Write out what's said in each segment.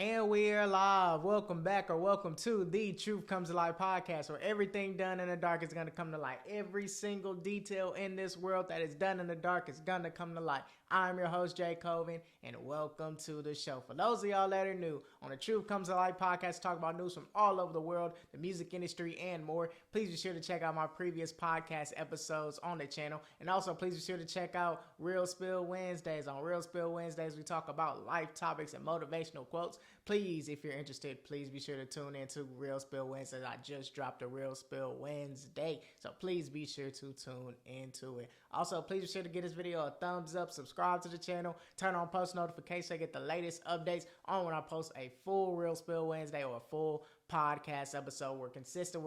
And we're live. Welcome back or welcome to the Truth Comes to Light podcast, where everything done in the dark is going to come to light. Every single detail in this world that is done in the dark is going to come to light. I'm your host, Jay Coven, and welcome to the show. For those of y'all that are new, on the Truth Comes to Light podcast, talk about news from all over the world, the music industry, and more. Please be sure to check out my previous podcast episodes on the channel. And also, please be sure to check out Real Spill Wednesdays. On Real Spill Wednesdays, we talk about life topics and motivational quotes. Please, if you're interested, please be sure to tune in to Real Spill Wednesdays. I just dropped a Real Spill Wednesday, so please be sure to tune into it. Also, please be sure to give this video a thumbs up, subscribe to the channel, turn on post notifications so you get the latest updates on when I post a full Real Spill Wednesday or a full podcast episode. We're consistent.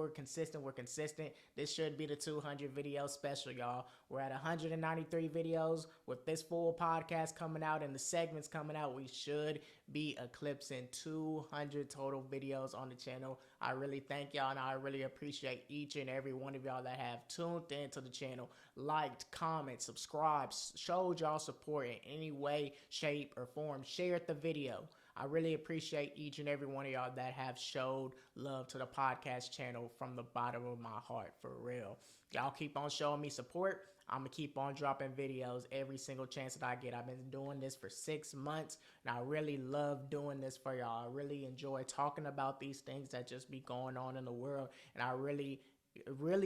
This should be the 200 video special, y'all. We're at 193 videos. With this full podcast coming out and the segments coming out, we should be eclipsing 200 total videos on the channel. I really thank y'all, and I really appreciate each and every one of y'all that have tuned into the channel, liked, commented, subscribed, showed y'all support in any way, shape, or form, shared the video. I really appreciate each and every one of y'all that have showed love to the podcast channel from the bottom of my heart, for real. Y'all keep on showing me support. I'm going to keep on dropping videos every single chance that I get. I've been doing this for 6 months, and I really love doing this for y'all. I really enjoy talking about these things that just be going on in the world, and I really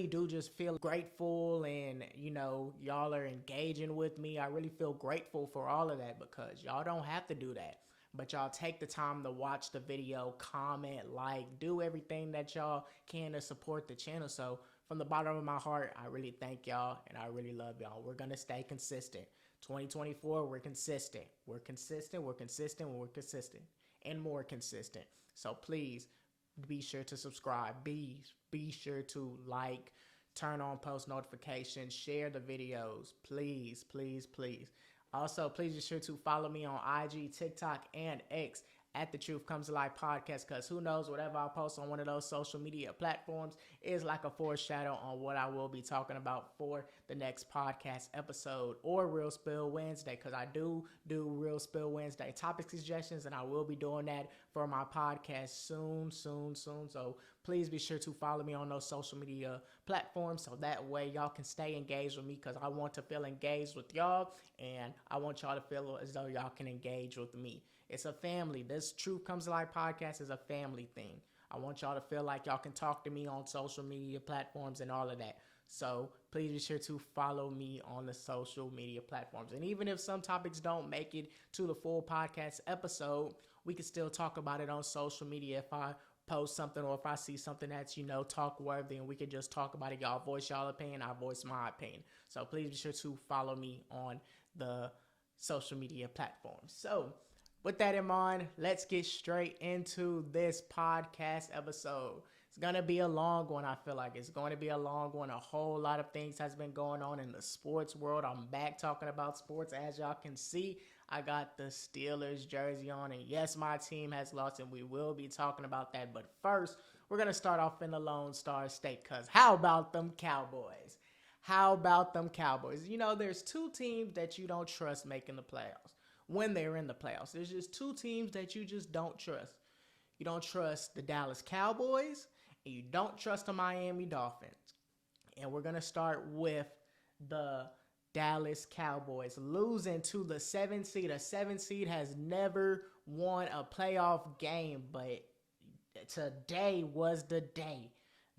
do just feel grateful, and y'all are engaging with me. I really feel grateful for all of that, because y'all don't have to do that. But y'all take the time to watch the video, comment, like, do everything that y'all can to support the channel. So from the bottom of my heart, I really thank y'all, and I really love y'all. We're going to stay consistent. 2024, we're consistent. We're consistent, and more consistent. So please be sure to subscribe. Be sure to like, turn on post notifications, share the videos. Please. Also, please be sure to follow me on IG, TikTok, and X at the Truth Comes to Life podcast, because who knows, whatever I post on one of those social media platforms is like a foreshadow on what I will be talking about for the next podcast episode or Real Spill Wednesday, because I do Real Spill Wednesday topic suggestions, and I will be doing that for my podcast soon. So please be sure to follow me on those social media platforms, so that way y'all can stay engaged with me, because I want to feel engaged with y'all, and I want y'all to feel as though y'all can engage with me. It's a family. This Truth Comes to Life podcast is a family thing. I want y'all to feel like y'all can talk to me on social media platforms and all of that. So please be sure to follow me on the social media platforms. And even if some topics don't make it to the full podcast episode, we can still talk about it on social media. If I post something or if I see something that's, talk worthy, and we can just talk about it. Y'all voice y'all opinion, I voice my opinion. So please be sure to follow me on the social media platforms. So with that in mind, let's get straight into this podcast episode. It's going to be a long one, I feel like. It's going to be a long one. A whole lot of things has been going on in the sports world. I'm back talking about sports. As y'all can see, I got the Steelers jersey on. And yes, my team has lost, and we will be talking about that. But first, we're going to start off in the Lone Star State, because how about them Cowboys? There's two teams that you don't trust making the playoffs. When they're in the playoffs, there's just two teams that you just don't trust. You don't trust the Dallas Cowboys, and you don't trust the Miami Dolphins. And we're going to start with the Dallas Cowboys losing to the 7th seed. A 7th seed has never won a playoff game, but today was the day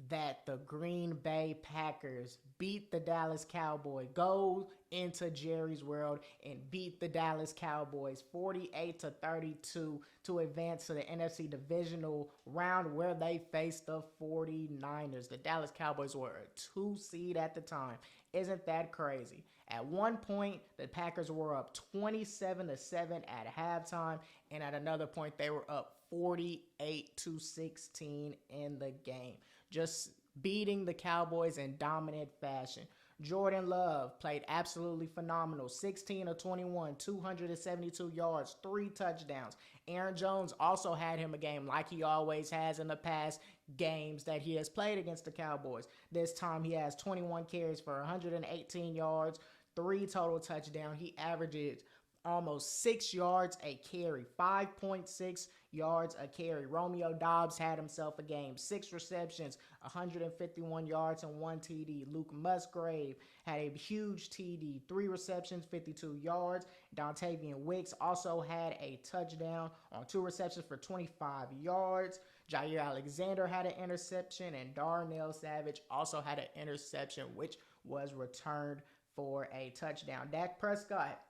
that the Green Bay Packers beat the Dallas Cowboys, go into Jerry's World and beat the Dallas Cowboys 48-32 to advance to the NFC divisional round, where they faced the 49ers. The Dallas Cowboys were a 2 seed at the time. Isn't that crazy? At one point, the Packers were up 27-7 at halftime, and at another point, they were up 48-16 in the game, just beating the Cowboys in dominant fashion. Jordan Love played absolutely phenomenal. 16 of 21, 272 yards, 3 touchdowns. Aaron Jones also had him a game like he always has in the past games that he has played against the Cowboys. This time he has 21 carries for 118 yards, 3 total touchdowns. He averages almost 6 yards a carry, 5.6 yards a carry. Romeo Doubs had himself a game, 6 receptions, 151 yards and 1 TD. Luke Musgrave had a huge TD, 3 receptions, 52 yards. Dontavian Wicks also had a touchdown on 2 receptions for 25 yards. Jair Alexander had an interception, and Darnell Savage also had an interception, which was returned for a touchdown. Dak Prescott,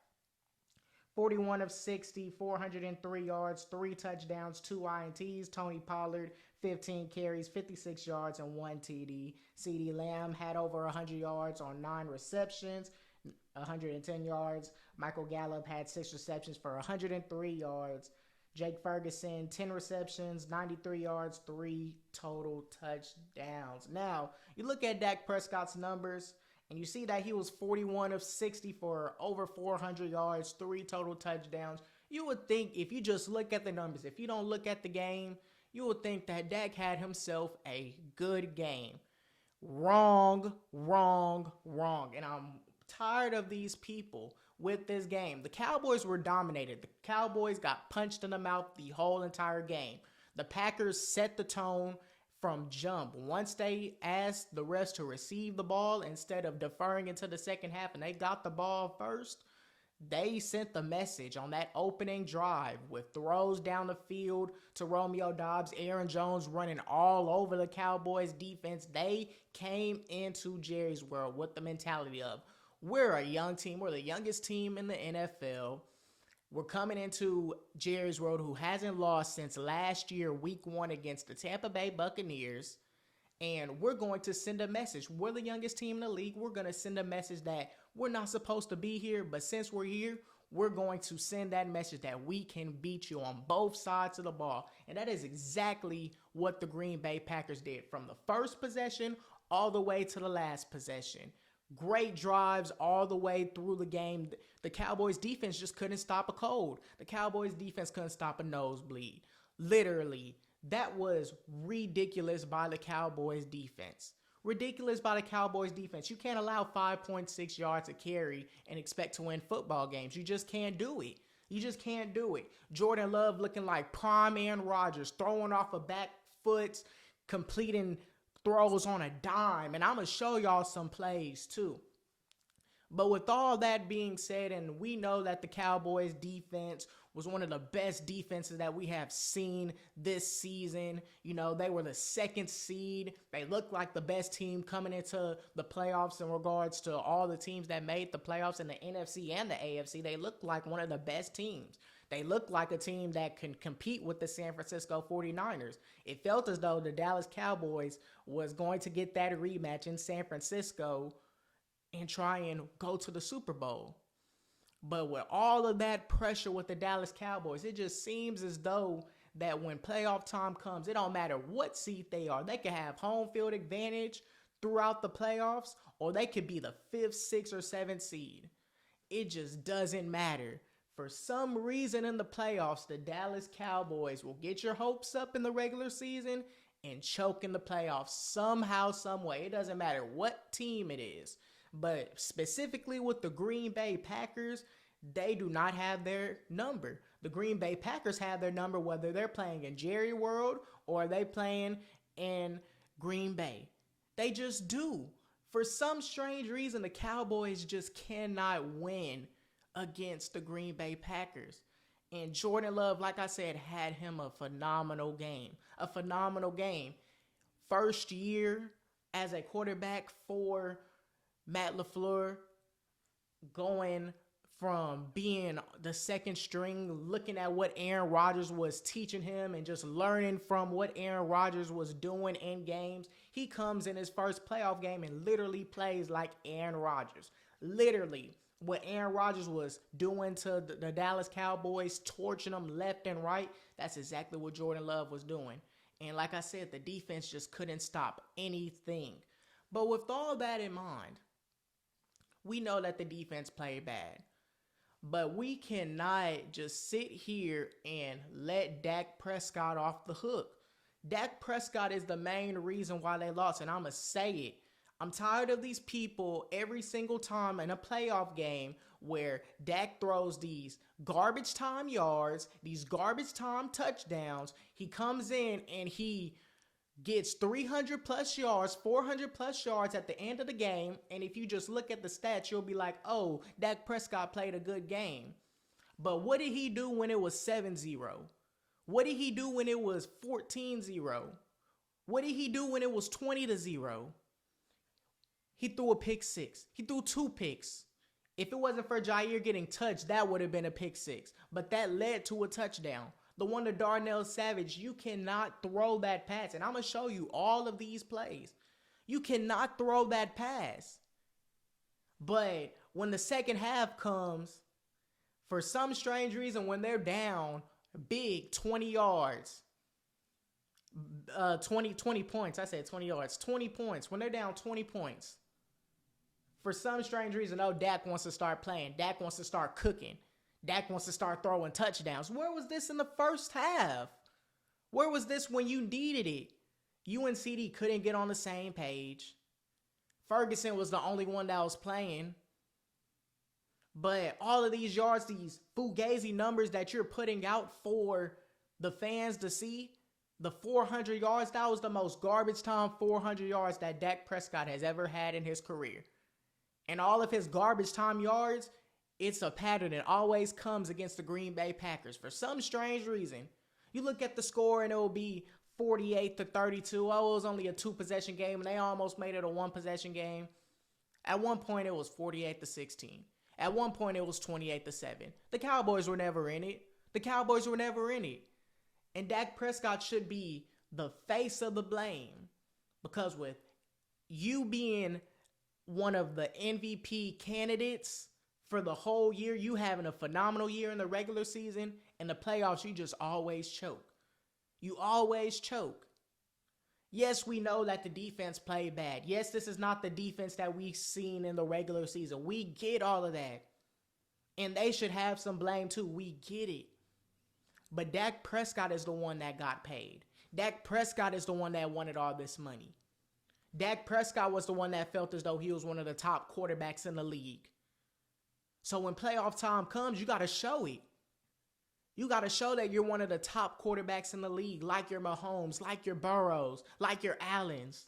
41 of 60, 403 yards, 3 touchdowns, 2 INTs. Tony Pollard, 15 carries, 56 yards, and 1 TD. CeeDee Lamb had over 100 yards on 9 receptions, 110 yards. Michael Gallup had 6 receptions for 103 yards. Jake Ferguson, 10 receptions, 93 yards, 3 total touchdowns. Now, you look at Dak Prescott's numbers, and you see that he was 41 of 60 for over 400 yards, 3 total touchdowns. You would think, if you just look at the numbers, if you don't look at the game, you would think that Dak had himself a good game. Wrong. And I'm tired of these people with this game. The Cowboys were dominated. The Cowboys got punched in the mouth the whole entire game. The Packers set the tone from jump. Once they asked the refs to receive the ball instead of deferring into the second half, and they got the ball first, they sent the message on that opening drive with throws down the field to Romeo Doubs, Aaron Jones running all over the Cowboys defense. They came into Jerry's world with the mentality of, we're a young team. We're the youngest team in the NFL. We're coming into Jerry's world, who hasn't lost since last year, week 1 against the Tampa Bay Buccaneers. And we're going to send a message. We're the youngest team in the league. We're going to send a message that we're not supposed to be here, but since we're here, we're going to send that message that we can beat you on both sides of the ball. And that is exactly what the Green Bay Packers did from the first possession all the way to the last possession. Great drives all the way through the game. The Cowboys defense just couldn't stop a cold. The Cowboys defense couldn't stop a nosebleed. Literally, that was ridiculous by the Cowboys defense. Ridiculous by the Cowboys defense. You can't allow 5.6 yards a carry and expect to win football games. You just can't do it. You just can't do it. Jordan Love looking like prime Aaron Rodgers, throwing off a back foot, completing throws on a dime. And I'm going to show y'all some plays too. But with all that being said, and we know that the Cowboys defense was one of the best defenses that we have seen this season. You know, they were the 2nd seed. They looked like the best team coming into the playoffs in regards to all the teams that made the playoffs in the NFC and the AFC. They looked like one of the best teams. They looked like a team that can compete with the San Francisco 49ers. It felt as though the Dallas Cowboys was going to get that rematch in San Francisco and try and go to the Super Bowl. But with all of that pressure with the Dallas Cowboys, it just seems as though that when playoff time comes, it don't matter what seed they are. They could have home field advantage throughout the playoffs, or they could be the 5th, 6th, or 7th seed. It just doesn't matter. For some reason in the playoffs, the Dallas Cowboys will get your hopes up in the regular season and choke in the playoffs somehow, some way. It doesn't matter what team it is. But specifically with the Green Bay Packers, they do not have their number. The Green Bay Packers have their number whether they're playing in Jerry World or they playing in Green Bay. They just do. For some strange reason, the Cowboys just cannot win against the Green Bay Packers. And Jordan Love, like I said, had him a phenomenal game. A phenomenal game. First year as a quarterback for Matt LaFleur, going from being the 2nd string, looking at what Aaron Rodgers was teaching him and just learning from what Aaron Rodgers was doing in games. He comes in his first playoff game and literally plays like Aaron Rodgers. Literally, what Aaron Rodgers was doing to the Dallas Cowboys, torching them left and right, that's exactly what Jordan Love was doing. And like I said, the defense just couldn't stop anything. But with all that in mind, we know that the defense played bad. But we cannot just sit here and let Dak Prescott off the hook. Dak Prescott is the main reason why they lost, and I'm going to say it. I'm tired of these people every single time in a playoff game where Dak throws these garbage time yards, these garbage time touchdowns. He comes in and he gets 300 plus yards, 400 plus yards at the end of the game. And if you just look at the stats, you'll be like, oh, Dak Prescott played a good game. But what did he do when it was 7-0? What did he do when it was 14-0? What did he do when it was 20-0? He threw a pick six. He threw 2 picks. If it wasn't for Jair getting touched, that would have been a pick 6. But that led to a touchdown. The one to Darnell Savage, you cannot throw that pass. And I'm going to show you all of these plays. You cannot throw that pass. But when the second half comes, for some strange reason, when they're down big 20 yards, 20 points. I said 20 yards. 20 points. When they're down 20 points. For some strange reason, oh, Dak wants to start playing. Dak wants to start cooking. Dak wants to start throwing touchdowns. Where was this in the first half? Where was this when you needed it? You and CD couldn't get on the same page. Ferguson was the only one that was playing. But all of these yards, these fugazi numbers that you're putting out for the fans to see, the 400 yards, that was the most garbage time 400 yards that Dak Prescott has ever had in his career. And all of his garbage time yards, it's a pattern. It always comes against the Green Bay Packers. For some strange reason, you look at the score and it will be 48-32. Oh, it was only a 2-possession game, and they almost made it a 1-possession game. At one point, it was 48-16. At one point, it was 28-7. The Cowboys were never in it. And Dak Prescott should be the face of the blame, because with you being one of the MVP candidates for the whole year, you having a phenomenal year in the regular season, in the playoffs, you just always choke. You always choke. Yes, we know that the defense played bad. Yes, this is not the defense that we've seen in the regular season. We get all of that. And they should have some blame too. We get it. But Dak Prescott is the one that got paid. Dak Prescott is the one that wanted all this money. Dak Prescott was the one that felt as though he was one of the top quarterbacks in the league. So when playoff time comes, you got to show it. You got to show that you're one of the top quarterbacks in the league, like your Mahomes, like your Burrows, like your Allens.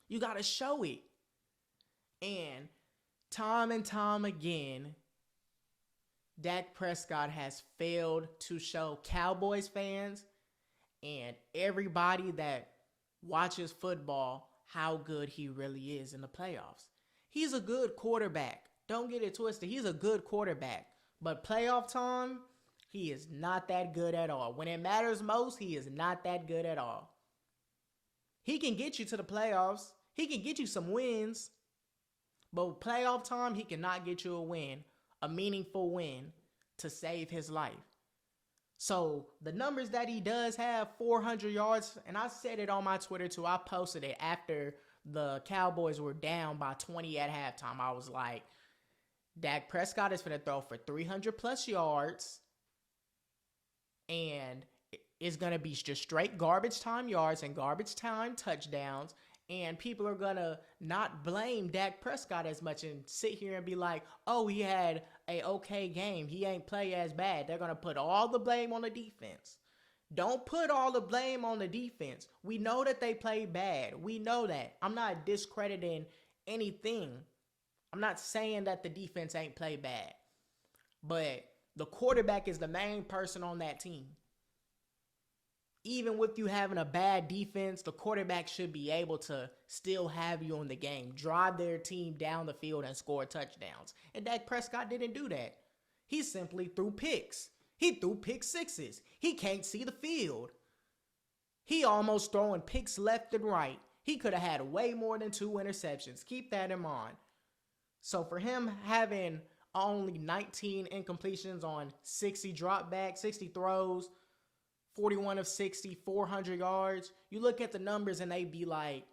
You got to show it. And time again, Dak Prescott has failed to show Cowboys fans and everybody that watches football how good he really is in the playoffs. He's a good quarterback. Don't get it twisted. He's a good quarterback. But playoff time, he is not that good at all. When it matters most, he is not that good at all. He can get you to the playoffs. He can get you some wins. But with playoff time, he cannot get you a win, a meaningful win to save his life. So the numbers that he does have, 400 yards, and I said it on my Twitter too. I posted it after the Cowboys were down by 20 at halftime. I was like, Dak Prescott is going to throw for 300 plus yards, and it's going to be just straight garbage time yards and garbage time touchdowns. And people are going to not blame Dak Prescott as much and sit here and be like, oh, he had a okay game. He ain't play as bad. They're going to put all the blame on the defense. Don't put all the blame on the defense. We know that they played bad. We know that. I'm not discrediting anything. I'm not saying that the defense ain't played bad. But the quarterback is the main person on that team. Even with you having a bad defense, the quarterback should be able to still have you in the game, drive their team down the field and score touchdowns. And Dak Prescott didn't do that. He simply threw picks. He threw pick sixes. He can't see the field. He almost throwing picks left and right. He could have had way more than 2 interceptions. Keep that in mind. So for him having only 19 incompletions on 60 dropbacks, 60 throws, 41 of 60, 400 yards. You look at the numbers and they be like,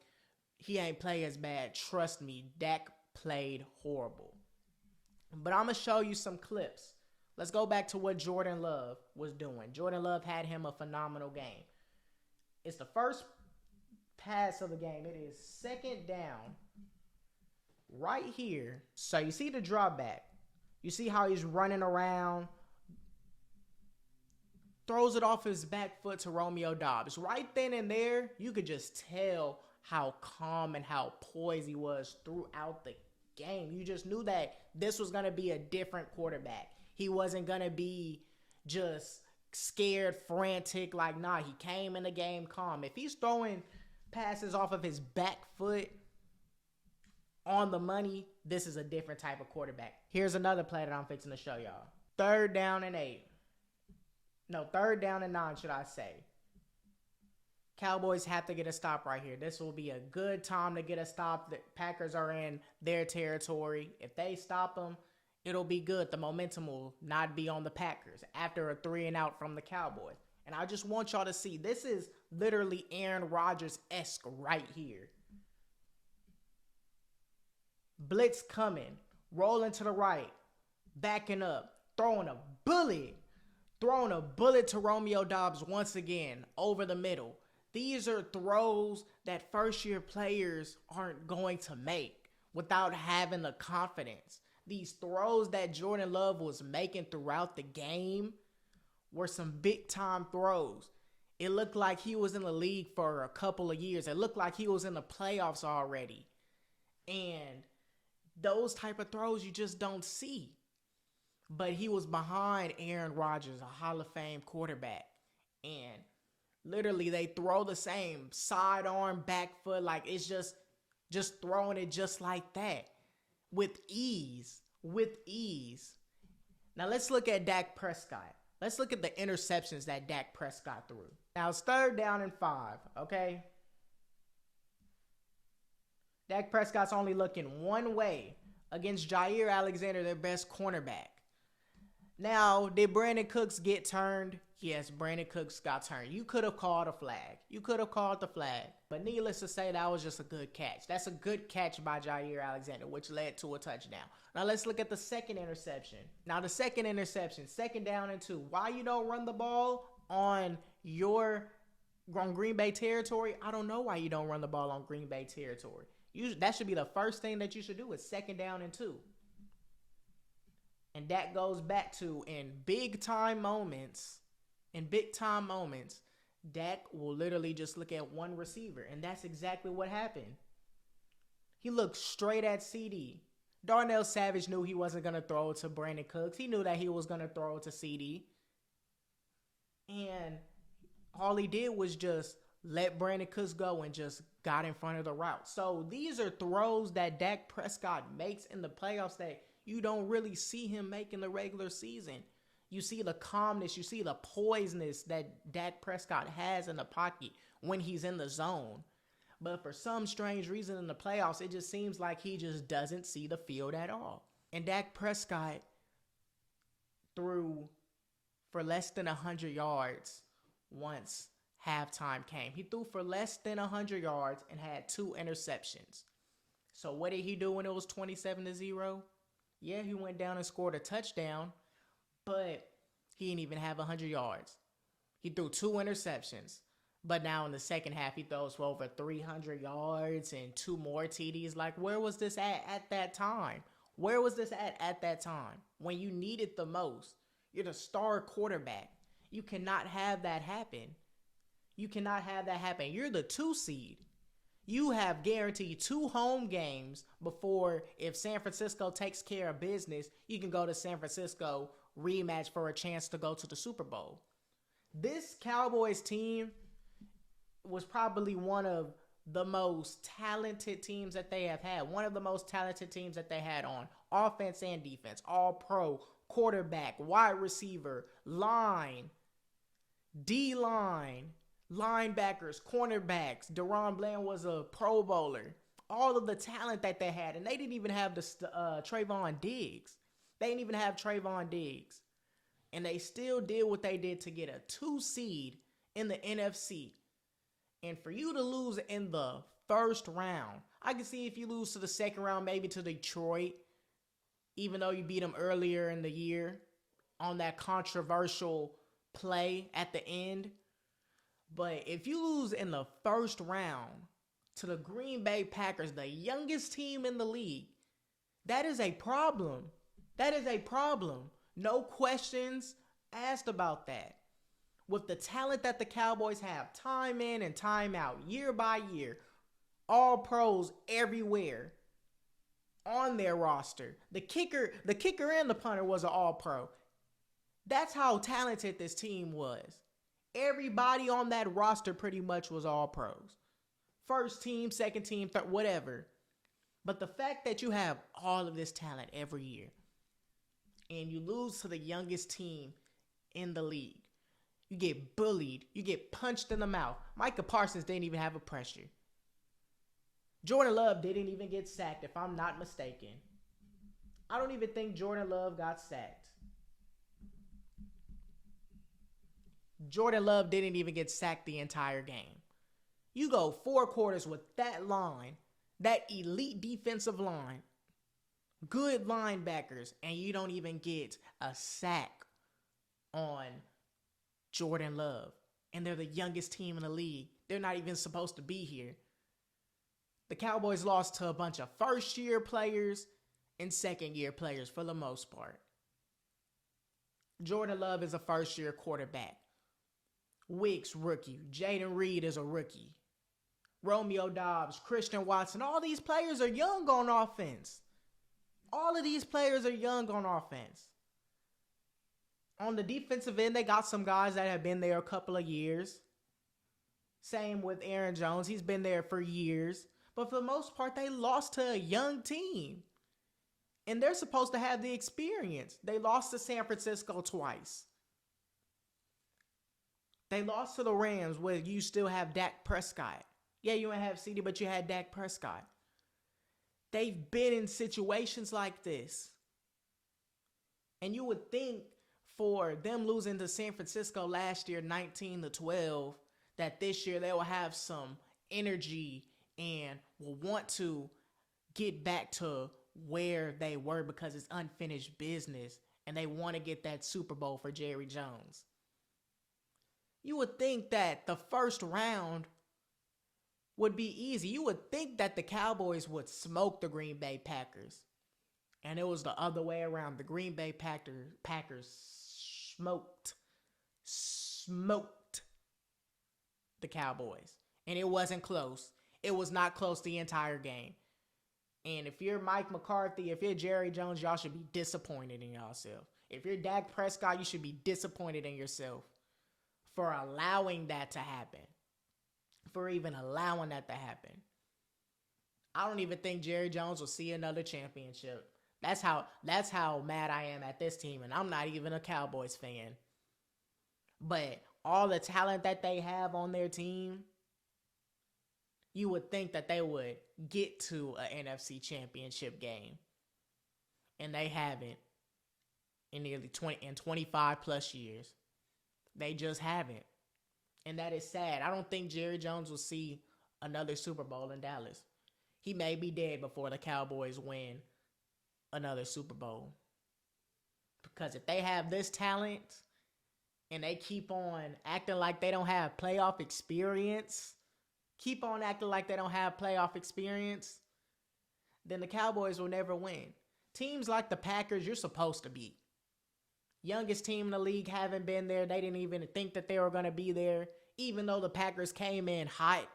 he ain't play as bad. Trust me, Dak played horrible. But I'm going to show you some clips. Let's go back to what Jordan Love was doing. Jordan Love had him a phenomenal game. It's the first pass of the game. It is second down right here. So you see the drop back. You see how he's running around. Throws it off his back foot to Romeo Doubs. Right then and there, you could just tell how calm and how poised he was throughout the game. You just knew that this was going to be a different quarterback. He wasn't going to be just scared, frantic. Like, nah, he came in the game calm. If he's throwing passes off of his back foot on the money, this is a different type of quarterback. Here's another play that I'm fixing to show y'all. 3rd down and 8. No, 3rd down and 9, should I say. Cowboys have to get a stop right here. This will be a good time to get a stop. The Packers are in their territory. If they stop them, it'll be good. The momentum will not be on the Packers after a 3-and-out from the Cowboys. And I just want y'all to see, this is literally Aaron Rodgers-esque right here. Blitz coming, rolling to the right, backing up, throwing a bullet to Romeo Doubs once again over the middle. These are throws that first-year players aren't going to make without having the confidence. These throws that Jordan Love was making throughout the game were some big-time throws. It looked like he was in the league for a couple of years. It looked like he was in the playoffs already. And those type of throws you just don't see. But he was behind Aaron Rodgers, a Hall of Fame quarterback. And literally they throw the same sidearm, back foot, like it's just throwing it just like that. With ease. Now let's look at Dak Prescott. Let's look at the interceptions that Dak Prescott threw. Now it's 3rd down and 5, okay? Dak Prescott's only looking one way against Jair Alexander, their best cornerback. Now, did Brandon Cooks get turned? Yes, Brandon Cooks got turned. You could have called a flag. But needless to say, that was just a good catch. That's a good catch by Jair Alexander, which led to a touchdown. Now, let's look at the second interception. Now, the second interception, 2nd down and 2. Why you don't run the ball on Green Bay territory? I don't know why you don't run the ball on Green Bay territory. That should be the first thing that you should do is 2nd down and 2. And that goes back to in big time moments, Dak will literally just look at one receiver. And that's exactly what happened. He looked straight at CD. Darnell Savage knew he wasn't going to throw it to Brandon Cooks. He knew that he was going to throw it to CD. And all he did was just let Brandon Cooks go and just got in front of the route. So these are throws that Dak Prescott makes in the playoffs that you don't really see him make in the regular season. You see the calmness, you see the poiseness that Dak Prescott has in the pocket when he's in the zone. But for some strange reason in the playoffs, it just seems like he just doesn't see the field at all. And Dak Prescott threw for less than 100 yards once halftime came. He threw for less than 100 yards and had 2 interceptions. So what did he do when it was 27-0? Yeah, he went down and scored a touchdown, but he didn't even have 100 yards. He threw 2 interceptions, but now in the second half, he throws for over 300 yards and 2 more TDs. Like, where was this at that time? Where was this at that time when you need it the most? You're the star quarterback. You cannot have that happen. You're the 2 seed. You have guaranteed 2 home games before, if San Francisco takes care of business, you can go to San Francisco, rematch for a chance to go to the Super Bowl. This Cowboys team was probably one of the most talented teams that they have had. One of the most talented teams that they had on offense and defense. All pro, quarterback, wide receiver, line, D-line, linebackers, cornerbacks. Deron Bland was a Pro Bowler. All of the talent that they had. And they didn't even have the Trayvon Diggs. And they still did what they did to get a 2 seed in the NFC. And for you to lose in the first round, I can see if you lose to the second round, maybe to Detroit, even though you beat them earlier in the year on that controversial play at the end. But if you lose in the first round to the Green Bay Packers, the youngest team in the league. That is a problem. That is a problem. No questions asked about that. With the talent that the Cowboys have, time in and time out, year by year, all pros everywhere on their roster. The kicker and the punter was an all pro. That's how talented this team was. Everybody on that roster pretty much was all pros. First team, second team, third, whatever. But the fact that you have all of this talent every year and you lose to the youngest team in the league, you get bullied, you get punched in the mouth. Micah Parsons didn't even have a pressure. Jordan Love didn't even get sacked, if I'm not mistaken. I don't even think Jordan Love got sacked. Jordan Love didn't even get sacked the entire game. You go 4 quarters with that line, that elite defensive line, good linebackers, and you don't even get a sack on Jordan Love. And they're the youngest team in the league. They're not even supposed to be here. The Cowboys lost to a bunch of first-year players and second-year players for the most part. Jordan Love is a first-year quarterback. Wicks, rookie. Jaden Reed is a rookie. Romeo Doubs, Christian Watson, all these players are young on offense. All of these players are young on offense. On the defensive end, they got some guys that have been there a couple of years. Same with Aaron Jones. He's been there for years. But for the most part, they lost to a young team. And they're supposed to have the experience. They lost to San Francisco twice. They lost to the Rams where you still have Dak Prescott. Yeah, you don't have CD, but you had Dak Prescott. They've been in situations like this. And you would think for them losing to San Francisco last year, 19-12, that this year they will have some energy and will want to get back to where they were because it's unfinished business and they want to get that Super Bowl for Jerry Jones. You would think that the first round would be easy. You would think that the Cowboys would smoke the Green Bay Packers. And it was the other way around. The Green Bay Packers smoked the Cowboys. And it wasn't close. It was not close the entire game. And if you're Mike McCarthy, if you're Jerry Jones, y'all should be disappointed in yourself. If you're Dak Prescott, you should be disappointed in yourself for allowing that to happen. For even allowing that to happen. I don't even think Jerry Jones will see another championship. That's how mad I am at this team, and I'm not even a Cowboys fan. But all the talent that they have on their team, you would think that they would get to an NFC championship game. And they haven't in nearly 25 plus years. They just haven't. And that is sad. I don't think Jerry Jones will see another Super Bowl in Dallas. He may be dead before the Cowboys win another Super Bowl. Because if they have this talent and they keep on acting like they don't have playoff experience, then the Cowboys will never win. Teams like the Packers, you're supposed to beat. Youngest team in the league haven't been there. They didn't even think that they were going to be there. Even though the Packers came in hot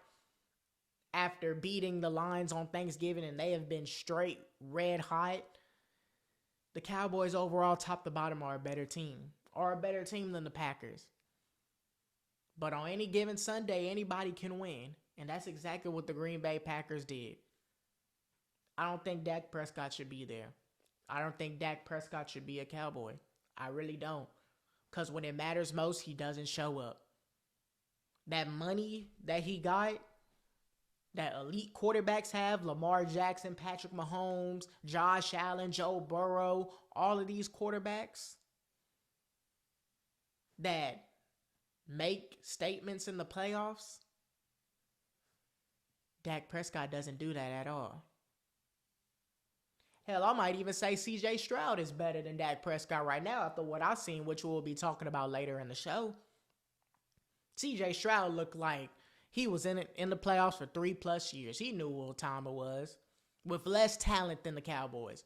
after beating the Lions on Thanksgiving and they have been straight red hot. The Cowboys overall, top to bottom, are a better team. Are a better team than the Packers. But on any given Sunday, anybody can win. And that's exactly what the Green Bay Packers did. I don't think Dak Prescott should be there. I don't think Dak Prescott should be a Cowboy. I really don't. Because when it matters most, he doesn't show up. That money that he got, that elite quarterbacks have, Lamar Jackson, Patrick Mahomes, Josh Allen, Joe Burrow, all of these quarterbacks that make statements in the playoffs, Dak Prescott doesn't do that at all. Hell, I might even say CJ Stroud is better than Dak Prescott right now after what I've seen, which we'll be talking about later in the show. CJ Stroud looked like He was in the playoffs for 3+ years. He knew what time it was. With less talent than the Cowboys.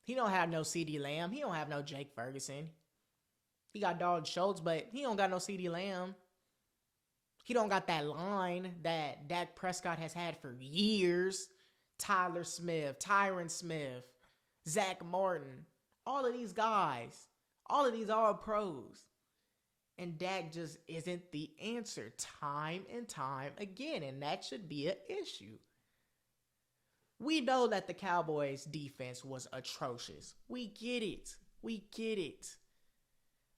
He don't have no CD Lamb. He don't have no Jake Ferguson. He got Dalton Schultz, but he don't got no CD Lamb. He don't got that line that Dak Prescott has had for years. Tyler Smith, Tyron Smith, Zach Martin. All of these guys. All of these are pros. And Dak just isn't the answer time and time again. And that should be an issue. We know that the Cowboys' defense was atrocious. We get it. We get it.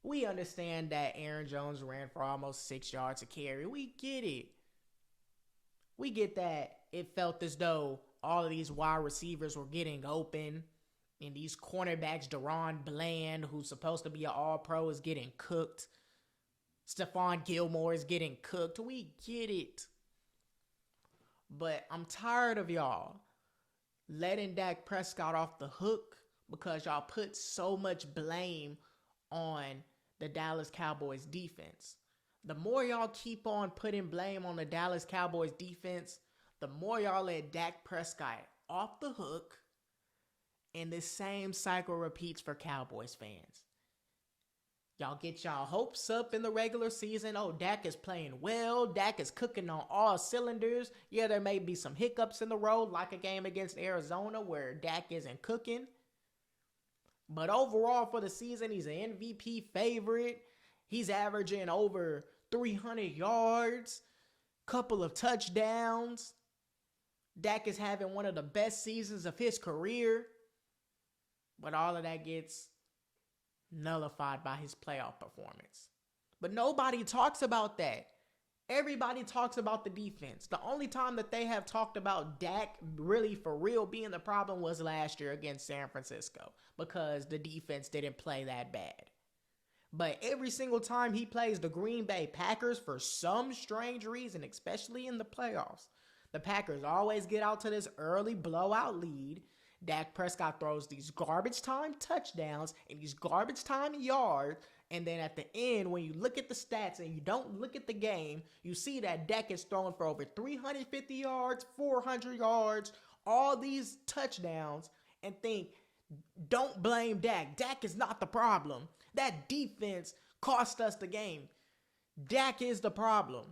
We understand that Aaron Jones ran for almost 6 yards a carry. We get it. We get that it felt as though all of these wide receivers were getting open. And these cornerbacks, Deron Bland, who's supposed to be an all-pro, is getting cooked. Stephon Gilmore is getting cooked. We get it. But I'm tired of y'all letting Dak Prescott off the hook because y'all put so much blame on the Dallas Cowboys defense. The more y'all keep on putting blame on the Dallas Cowboys defense, the more y'all let Dak Prescott off the hook, and this same cycle repeats for Cowboys fans. Y'all get y'all hopes up in the regular season. Oh, Dak is playing well. Dak is cooking on all cylinders. Yeah, there may be some hiccups in the road, like a game against Arizona where Dak isn't cooking. But overall for the season, he's an MVP favorite. He's averaging over 300 yards, couple of touchdowns. Dak is having one of the best seasons of his career. But all of that gets nullified by his playoff performance. But nobody talks about that. Everybody talks about the defense. The only time that they have talked about Dak really for real being the problem was last year against San Francisco because the defense didn't play that bad. But every single time he plays the Green Bay Packers for some strange reason, especially in the playoffs, the Packers always get out to this early blowout lead. Dak Prescott throws these garbage time touchdowns and these garbage time yards. And then at the end, when you look at the stats and you don't look at the game, you see that Dak is throwing for over 350 yards, 400 yards, all these touchdowns, and think, don't blame Dak. Dak is not the problem. That defense cost us the game. Dak is the problem.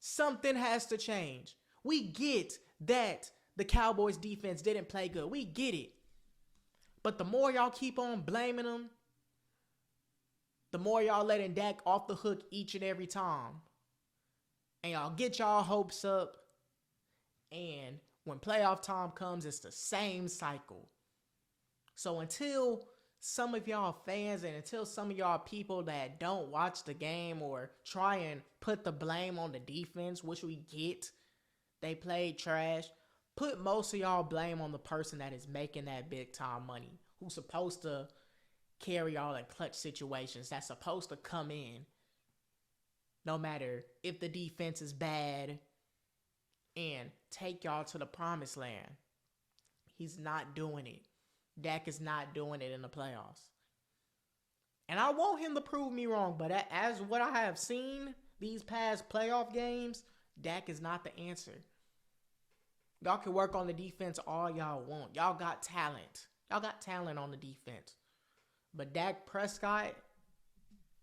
Something has to change. We get that the Cowboys defense didn't play good. We get it. But the more y'all keep on blaming them, the more y'all letting Dak off the hook each and every time. And y'all get y'all hopes up. And when playoff time comes, it's the same cycle. So until some of y'all fans and until some of y'all people that don't watch the game or try and put the blame on the defense, which we get, they played trash. Put most of y'all blame on the person that is making that big time money, who's supposed to carry y'all in clutch situations, that's supposed to come in no matter if the defense is bad and take y'all to the promised land. He's not doing it. Dak is not doing it in the playoffs. And I want him to prove me wrong, but as what I have seen these past playoff games, Dak is not the answer. Y'all can work on the defense all y'all want. Y'all got talent. Y'all got talent on the defense. But Dak Prescott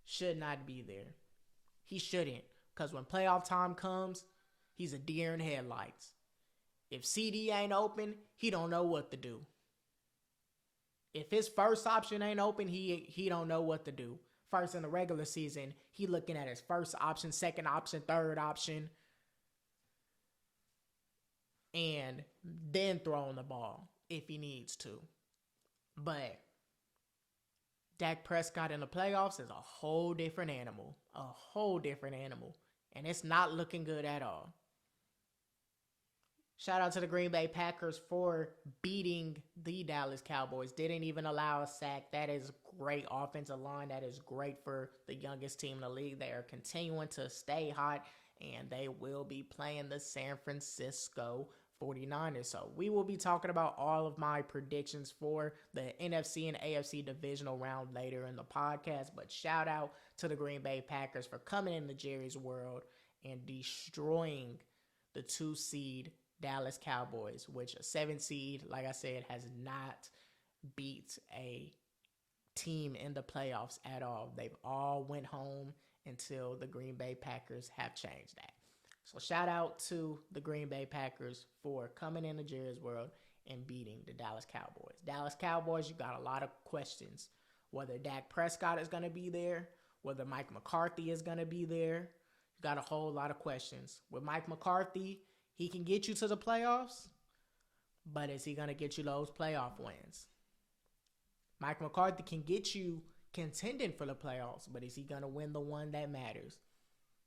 should not be there. He shouldn't. Because when playoff time comes, he's a deer in headlights. If CD ain't open, he don't know what to do. If his first option ain't open, he don't know what to do. First in the regular season, he looking at his first option, second option, third option. And then throwing the ball if he needs to. But Dak Prescott in the playoffs is a whole different animal. A whole different animal. And it's not looking good at all. Shout out to the Green Bay Packers for beating the Dallas Cowboys. Didn't even allow a sack. That is great offensive line. That is great for the youngest team in the league. They are continuing to stay hot. And they will be playing the San Francisco 49ers. So we will be talking about all of my predictions for the NFC and AFC divisional round later in the podcast. But shout out to the Green Bay Packers for coming into Jerry's world and destroying the 2 seed Dallas Cowboys, which a 7 seed, like I said, has not beat a team in the playoffs at all. They've all went home until the Green Bay Packers have changed that. So shout out to the Green Bay Packers for coming into Jerry's World and beating the Dallas Cowboys. Dallas Cowboys, you got a lot of questions. Whether Dak Prescott is going to be there, whether Mike McCarthy is going to be there. You got a whole lot of questions. With Mike McCarthy, he can get you to the playoffs, but is he going to get you those playoff wins? Mike McCarthy can get you contending for the playoffs, but is he going to win the one that matters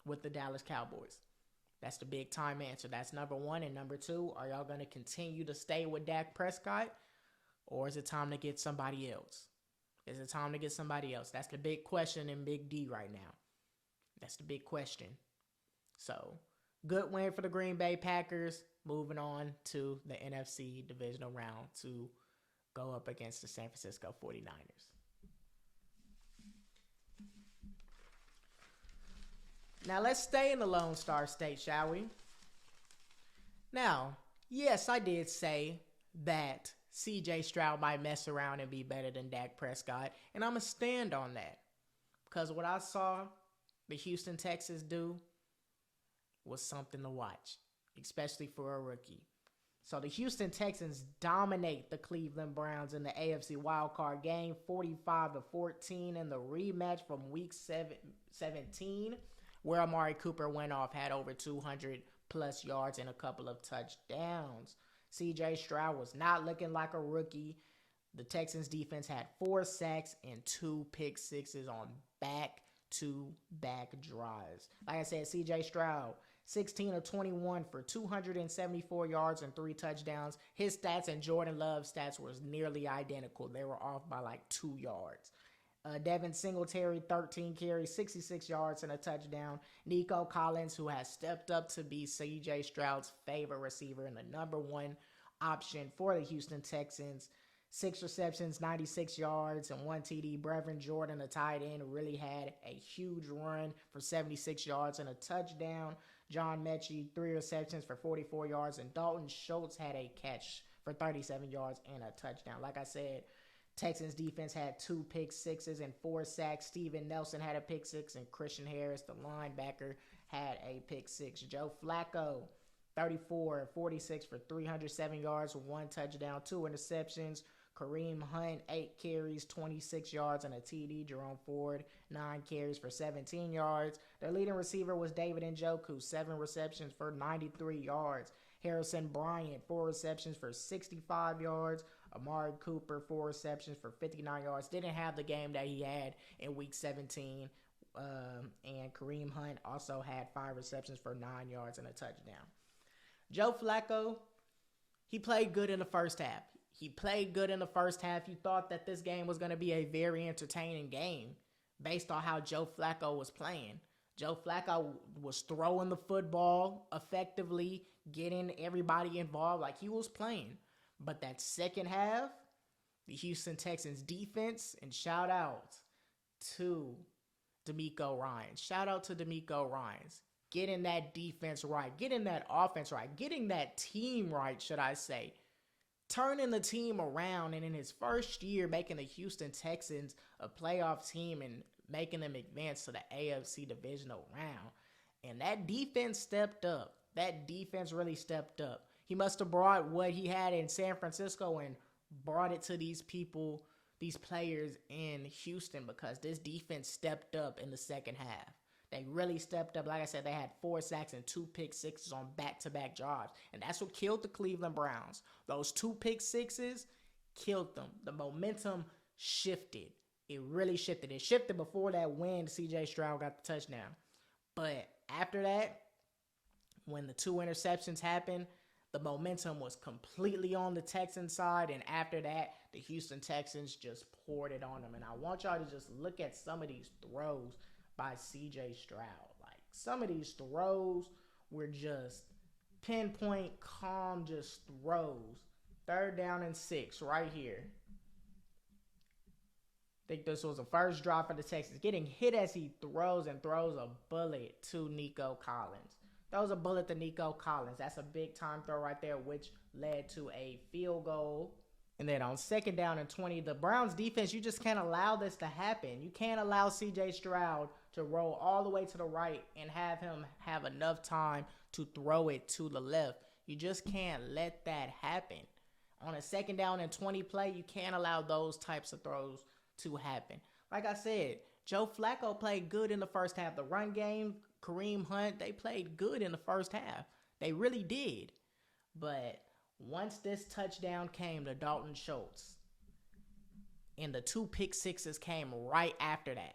with the Dallas Cowboys? That's the big time answer. That's number one. And number two, are y'all going to continue to stay with Dak Prescott, or is it time to get somebody else? Is it time to get somebody else? That's the big question in Big D right now. That's the big question. So, good win for the Green Bay Packers. Moving on to the NFC divisional round to go up against the San Francisco 49ers. Now, let's stay in the Lone Star State, shall we? Now, yes, I did say that CJ Stroud might mess around and be better than Dak Prescott, and I'm going to stand on that. Because what I saw the Houston Texans do was something to watch, especially for a rookie. So the Houston Texans dominate the Cleveland Browns in the AFC wildcard game, 45-14 in the rematch from Week 17, where Amari Cooper went off, had over 200-plus yards and a couple of touchdowns. CJ Stroud was not looking like a rookie. The Texans defense had 4 sacks and 2 pick sixes on back-to-back drives. Like I said, CJ Stroud, 16 of 21 for 274 yards and 3 touchdowns. His stats and Jordan Love's stats were nearly identical. They were off by like 2 yards. Devin Singletary, 13 carries, 66 yards and a touchdown. Nico Collins, who has stepped up to be C.J. Stroud's favorite receiver and the number one option for the Houston Texans. 6 receptions, 96 yards, and 1 TD. Brevin Jordan, a tight end, really had a huge run for 76 yards and a touchdown. John Mechie, 3 receptions for 44 yards, and Dalton Schultz had a catch for 37 yards and a touchdown. Like I said, Texans defense had 2 pick sixes and 4 sacks. Steven Nelson had a pick six, and Christian Harris, the linebacker, had a pick six. Joe Flacco, 34-46 for 307 yards, 1 touchdown, 2 interceptions. Kareem Hunt, 8 carries, 26 yards, and a TD. Jerome Ford, 9 carries for 17 yards. Their leading receiver was David Njoku, 7 receptions for 93 yards. Harrison Bryant, 4 receptions for 65 yards. Amari Cooper, 4 receptions for 59 yards. Didn't have the game that he had in Week 17. And Kareem Hunt also had 5 receptions for 9 yards and a touchdown. Joe Flacco, he played good in the first half. You thought that this game was going to be a very entertaining game based on how Joe Flacco was playing. Joe Flacco was throwing the football effectively, getting everybody involved like he was playing. But that second half, the Houston Texans defense, and shout out to DeMeco Ryans. Getting that defense right, getting that offense right, getting that team right, should I say. Turning the team around, and in his first year making the Houston Texans a playoff team and making them advance to the AFC divisional round. And that defense stepped up. That defense really stepped up. He must have brought what he had in San Francisco and brought it to these people, these players in Houston, because this defense stepped up in the second half. They really stepped up. Like I said, they had 4 sacks and 2 pick sixes on back-to-back drives. And that's what killed the Cleveland Browns. Those 2 pick sixes killed them. The momentum shifted. It really shifted. It shifted before that win. C.J. Stroud got the touchdown. But after that, when the 2 interceptions happened, the momentum was completely on the Texans side. And after that, the Houston Texans just poured it on them. And I want y'all to just look at some of these throws by C.J. Stroud. Like, some of these throws were just pinpoint, calm, just throws. 3rd down and 6 right here. think this was the first drop for the Texans. Getting hit as he throws a bullet to Nico Collins. Throws a bullet to Nico Collins. That's a big time throw right there, which led to a field goal. And then on 2nd down and 20, the Browns defense, you just can't allow this to happen. You can't allow C.J. Stroud to roll all the way to the right and have him have enough time to throw it to the left. You just can't let that happen. On a 2nd down and 20 play, you can't allow those types of throws to happen. Like I said, Joe Flacco played good in the first half. The run game, Kareem Hunt, they played good in the first half. They really did. But once this touchdown came to Dalton Schultz, and the 2 pick sixes came right after that,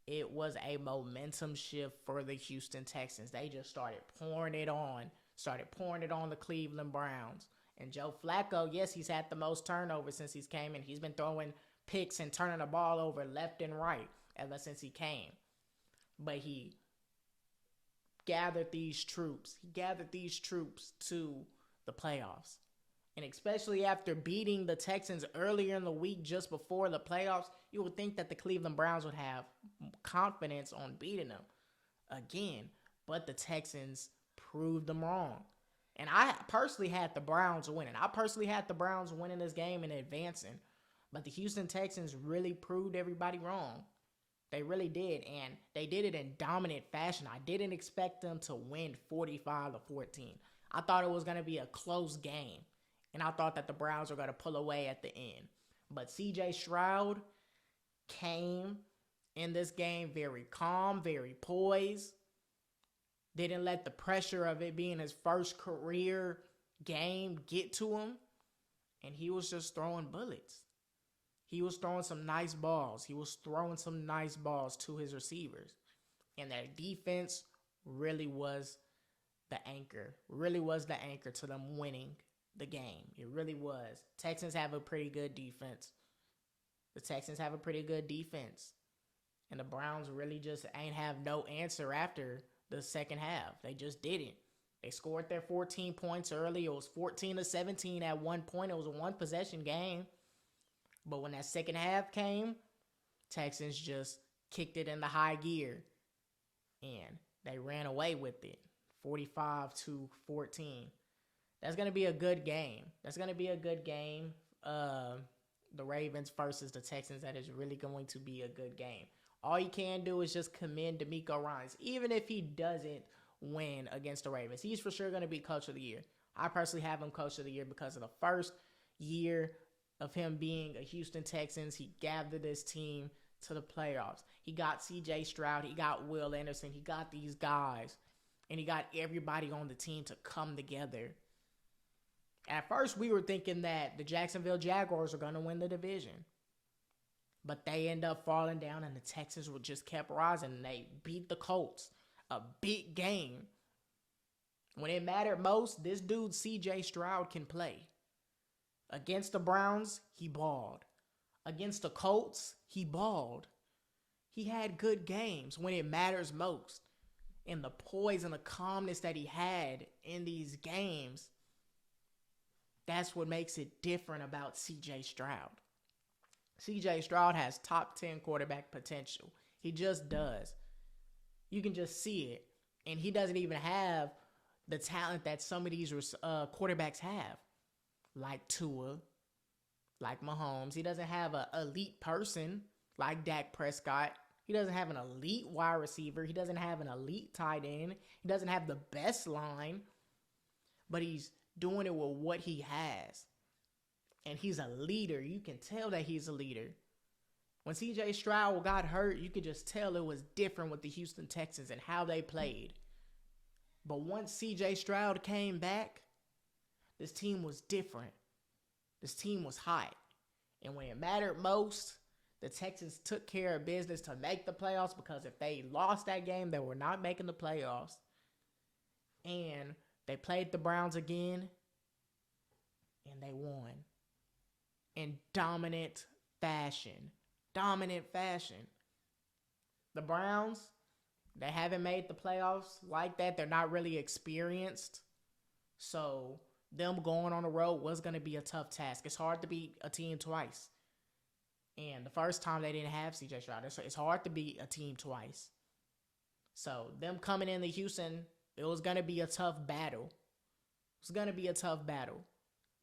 it was a momentum shift for the Houston Texans. They just started pouring it on the Cleveland Browns. And Joe Flacco, yes, he's had the most turnovers since he's came in. He's been throwing picks and turning the ball over left and right ever since he came. But he gathered these troops. To the playoffs. And especially after beating the Texans earlier in the week, just before the playoffs, you would think that the Cleveland Browns would have confidence on beating them again. But the Texans proved them wrong. And I personally had the Browns winning. This game and advancing. But the Houston Texans really proved everybody wrong. They really did. And they did it in dominant fashion. I didn't expect them to win 45-14. I thought it was going to be a close game. And I thought that the Browns were going to pull away at the end. But C.J. Stroud came in this game very calm, very poised. Didn't let the pressure of it being his first career game get to him. And he was just throwing bullets. He was throwing some nice balls. To his receivers. And their defense really was the anchor to them winning the game. It really was. Texans have a pretty good defense. And the Browns really just ain't have no answer after the second half. They just didn't. They scored their 14 points early. It was 14-17 at one point. It was a one possession game. But when that second half came, Texans just kicked it in the high gear. And they ran away with it. 45-14. That's going to be a good game. The Ravens versus the Texans. That is really going to be a good game. All you can do is just commend DeMeco Ryans. Even if he doesn't win against the Ravens, he's for sure going to be Coach of the Year. I personally have him Coach of the Year because of the first year of him being a Houston Texans. He gathered this team to the playoffs. He got C.J. Stroud. He got Will Anderson. He got these guys. And he got everybody on the team to come together. At first, we were thinking that the Jacksonville Jaguars were going to win the division. But they end up falling down, and the Texans just kept rising. And they beat the Colts. A big game. When it mattered most, this dude, C.J. Stroud, can play. Against the Browns, he balled. Against the Colts, he balled. He had good games when it matters most. And the poise and the calmness that he had in these games, that's what makes it different about C.J. Stroud. C.J. Stroud has top 10 quarterback potential. He just does. You can just see it. And he doesn't even have the talent that some of these quarterbacks have. Like Tua, like Mahomes. He doesn't have an elite person like Dak Prescott. He doesn't have an elite wide receiver. He doesn't have an elite tight end. He doesn't have the best line. But he's doing it with what he has. And he's a leader. You can tell that he's a leader. When C.J. Stroud got hurt, you could just tell it was different with the Houston Texans and how they played. But once C.J. Stroud came back, this team was different. This team was hot. And when it mattered most, the Texans took care of business to make the playoffs, because if they lost that game, they were not making the playoffs. And they played the Browns again, and they won. In dominant fashion. The Browns, they haven't made the playoffs like that. They're not really experienced. So them going on the road was going to be a tough task. It's hard to beat a team twice. And the first time they didn't have CJ Stroud. It's hard to beat a team twice. So them coming into Houston, it was going to be a tough battle. It's going to be a tough battle.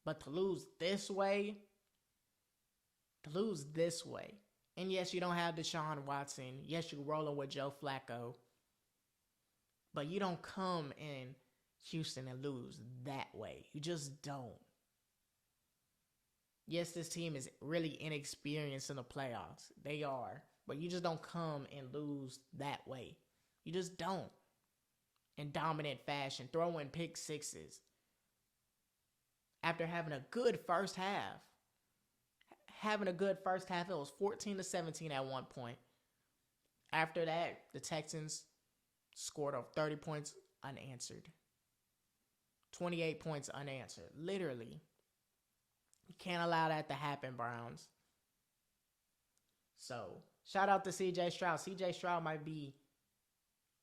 But to lose this way, and yes, you don't have Deshaun Watson. Yes, you're rolling with Joe Flacco. But you don't come in Houston and lose that way. You just don't. Yes, this team is really inexperienced in the playoffs. They are. But you just don't come and lose that way. You just don't. In dominant fashion, throwing pick sixes. After having a good first half. It was 14-17 at one point. After that, the Texans scored 30 points unanswered. 28 points unanswered. Literally. You can't allow that to happen, Browns. So, shout out to CJ Stroud. CJ Stroud might be,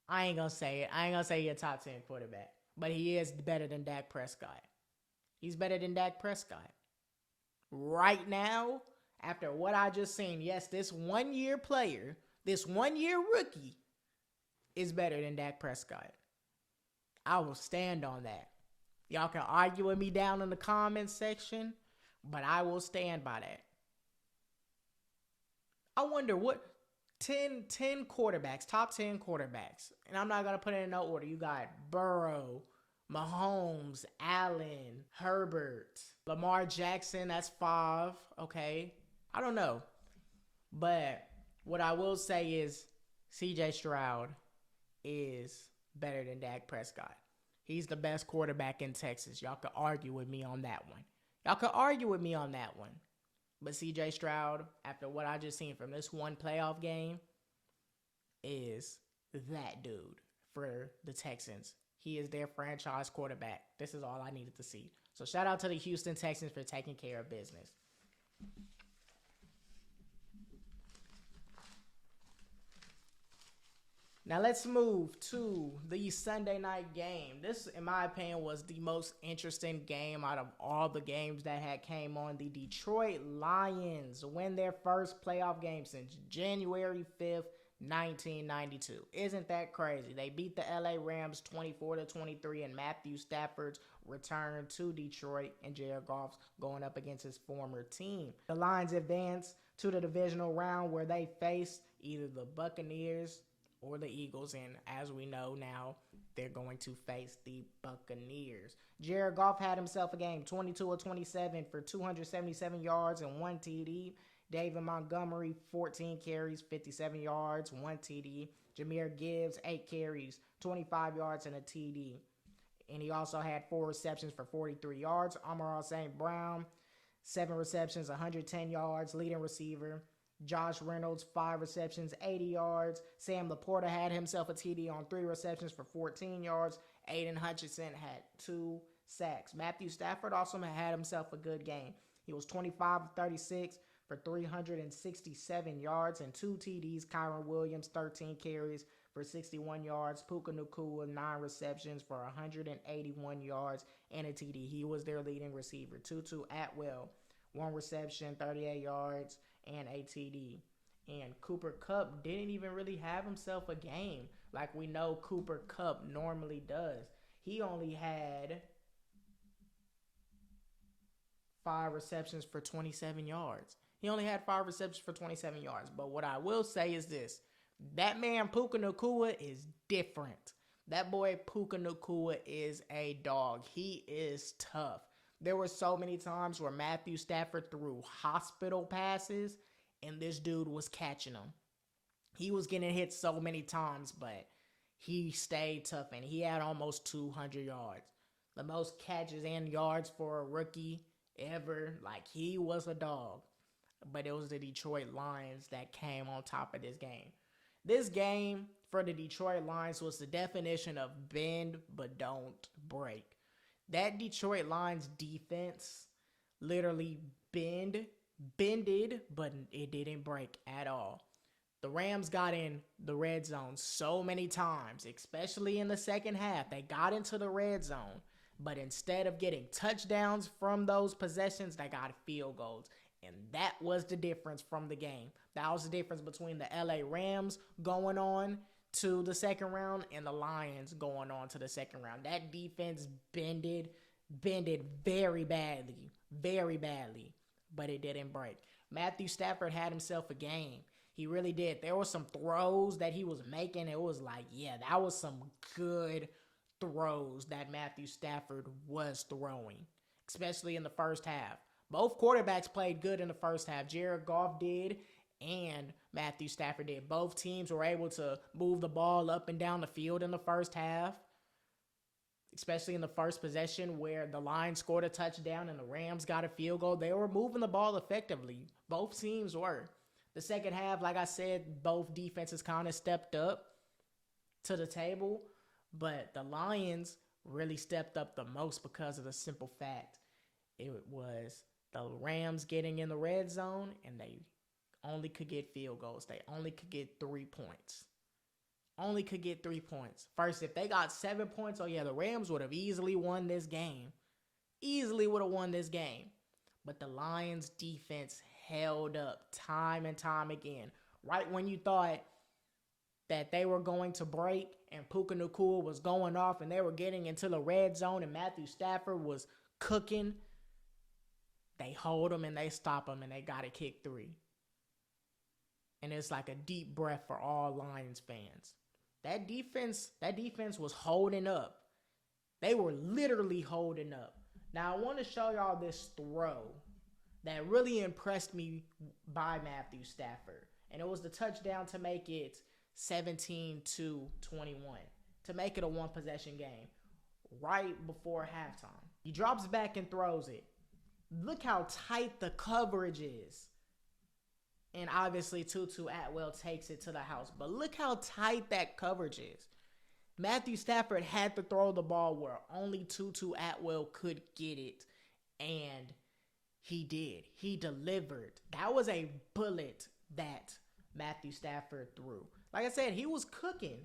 I ain't gonna say it. I ain't gonna say he's a top 10 quarterback. But he is better than Dak Prescott. He's better than Dak Prescott. Right now, after what I just seen, yes, this 1 year player, this 1 year rookie is better than Dak Prescott. I will stand on that. Y'all can argue with me down in the comments section, but I will stand by that. I wonder what 10 quarterbacks, top 10 quarterbacks, and I'm not going to put it in no order. You got Burrow, Mahomes, Allen, Herbert, Lamar Jackson, that's 5, okay? I don't know. But what I will say is CJ Stroud is better than Dak Prescott. He's the best quarterback in Texas. Y'all could argue with me on that one. But CJ Stroud, after what I just seen from this one playoff game, is that dude for the Texans. He is their franchise quarterback. This is all I needed to see. So shout out to the Houston Texans for taking care of business. Now let's move to the Sunday night game. This, in my opinion, was the most interesting game out of all the games that had came on. The Detroit Lions win their first playoff game since January 5th, 1992. Isn't that crazy? They beat the LA Rams 24-23 in Matthew Stafford's return to Detroit, and Jared Goff's going up against his former team. The Lions advanced to the divisional round where they faced either the Buccaneers or the Eagles, and as we know now, they're going to face the Buccaneers. Jared Goff had himself a game, 22-27 for 277 yards and 1 TD. David Montgomery, 14 carries, 57 yards, 1 TD. Jahmyr Gibbs, 8 carries, 25 yards and a TD. And he also had 4 receptions for 43 yards. Amon-Ra St. Brown, 7 receptions, 110 yards, leading receiver. Josh Reynolds, 5 receptions, 80 yards. Sam Laporta had himself a TD on 3 receptions for 14 yards. Aiden Hutchinson had 2 sacks. Matthew Stafford also had himself a good game. He was 25-36 for 367 yards and 2 TDs. Kyron Williams, 13 carries for 61 yards. Puka Nacua, 9 receptions for 181 yards and a TD. He was their leading receiver. Tutu Atwell, 1 reception, 38 yards, and a TD. And Cooper Kupp didn't even really have himself a game like we know Cooper Kupp normally does. He only had 5 receptions for 27 yards. But what I will say is this. That man Puka Nacua is different. That boy Puka Nacua is a dog. He is tough. There were so many times where Matthew Stafford threw hospital passes and this dude was catching them. He was getting hit so many times, but he stayed tough and he had almost 200 yards. The most catches and yards for a rookie ever. Like, he was a dog. But it was the Detroit Lions that came on top of this game. This game for the Detroit Lions was the definition of bend but don't break. That Detroit Lions defense literally bended, but it didn't break at all. The Rams got in the red zone so many times, especially in the second half. They got into the red zone, but instead of getting touchdowns from those possessions, they got field goals. And that was the difference from the game. That was the difference between the LA Rams going on to the second round and the Lions going on to the second round. That defense bended very badly, but it didn't break. Matthew Stafford had himself a game. He really did. There were some throws that he was making. It was like, yeah, that was some good throws that Matthew Stafford was throwing, especially in the first half. Both quarterbacks played good in the first half. Jared Goff did, and Matthew Stafford did. Both teams were able to move the ball up and down the field in the first half, especially in the first possession where the Lions scored a touchdown and the Rams got a field goal. They were moving the ball effectively. Both teams were. The second half, like I said, both defenses kind of stepped up to the table, but the Lions really stepped up the most because of the simple fact it was the Rams getting in the red zone, and they only could get field goals. They only could get 3 points. Only could get 3 points. First, if they got 7 points, oh yeah, the Rams would have easily won this game. Easily would have won this game. But the Lions' defense held up time and time again. Right when you thought that they were going to break and Puka Nacua was going off and they were getting into the red zone and Matthew Stafford was cooking, they hold them and they stop them and they got to kick 3. And it's like a deep breath for all Lions fans. That defense was holding up. They were literally holding up. Now I want to show y'all this throw that really impressed me by Matthew Stafford. And it was the touchdown to make it 17-21. To make it a one-possession game. Right before halftime. He drops back and throws it. Look how tight the coverage is. And obviously Tutu Atwell takes it to the house. But look how tight that coverage is. Matthew Stafford had to throw the ball where only Tutu Atwell could get it. And he did. He delivered. That was a bullet that Matthew Stafford threw. Like I said, he was cooking.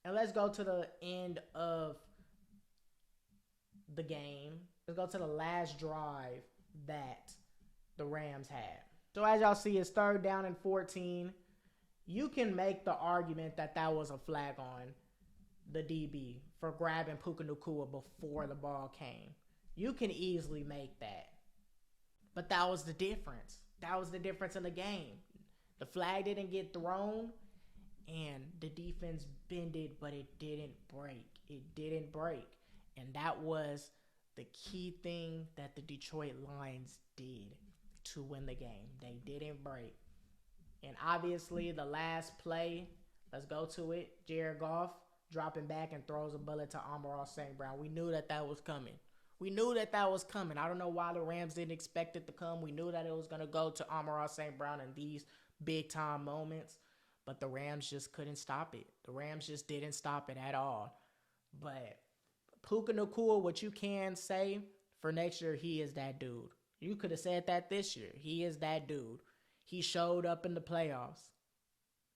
And let's go to the end of the game. Let's go to the last drive that the Rams had. So as y'all see, it's 3rd down and 14. You can make the argument that that was a flag on the DB for grabbing Puka Nacua before the ball came. You can easily make that. But that was the difference. That was the difference in the game. The flag didn't get thrown, and the defense bended, but it didn't break. It didn't break. And that was the key thing that the Detroit Lions did to win the game. They didn't break. And obviously, the last play, let's go to it. Jared Goff dropping back and throws a bullet to Amon-Ra St. Brown. We knew that that was coming. We knew that that was coming. I don't know why the Rams didn't expect it to come. We knew that it was going to go to Amon-Ra St. Brown in these big-time moments. But the Rams just couldn't stop it. The Rams just didn't stop it at all. But Puka Nacua, what you can say for next year, he is that dude. You could have said that this year. He is that dude. He showed up in the playoffs.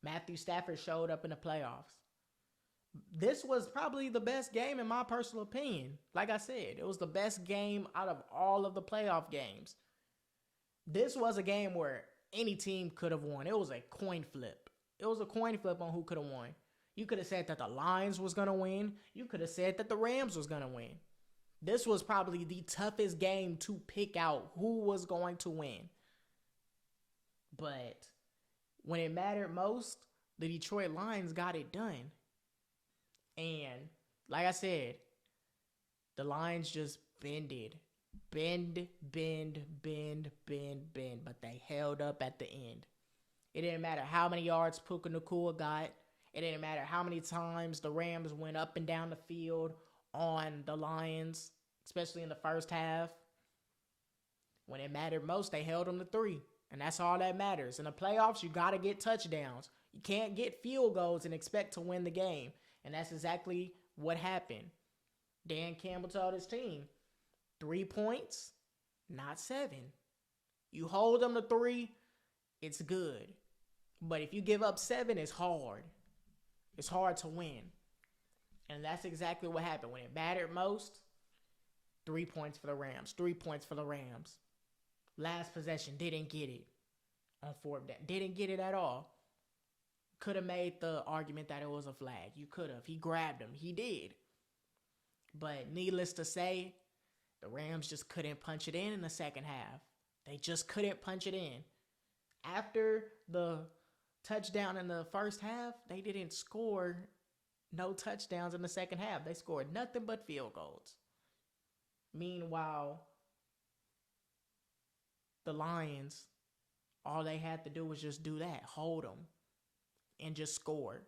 Matthew Stafford showed up in the playoffs. This was probably the best game in my personal opinion. Like I said, it was the best game out of all of the playoff games. This was a game where any team could have won. It was a coin flip. It was a coin flip on who could have won. You could have said that the Lions was going to win. You could have said that the Rams was going to win. This was probably the toughest game to pick out who was going to win. But when it mattered most, the Detroit Lions got it done. And like I said, the Lions just bend, but they held up at the end. It didn't matter how many yards Puka Nacua got. It didn't matter how many times the Rams went up and down the field on the Lions, especially in the first half. When it mattered most, they held them to 3. And that's all that matters. In the playoffs, you got to get touchdowns. You can't get field goals and expect to win the game. And that's exactly what happened. Dan Campbell told his team, 3 points, not 7. You hold them to 3, it's good. But if you give up 7, it's hard. It's hard to win. And that's exactly what happened. When it mattered most, 3 points for the Rams. 3 points for the Rams. Last possession, didn't get it on fourth down. Didn't get it at all. Could have made the argument that it was a flag. You could have. He grabbed him. He did. But needless to say, the Rams just couldn't punch it in the second half. They just couldn't punch it in. After the touchdown in the first half, they didn't score no touchdowns in the second half. They scored nothing but field goals. Meanwhile, the Lions, all they had to do was just do that. Hold them and just score.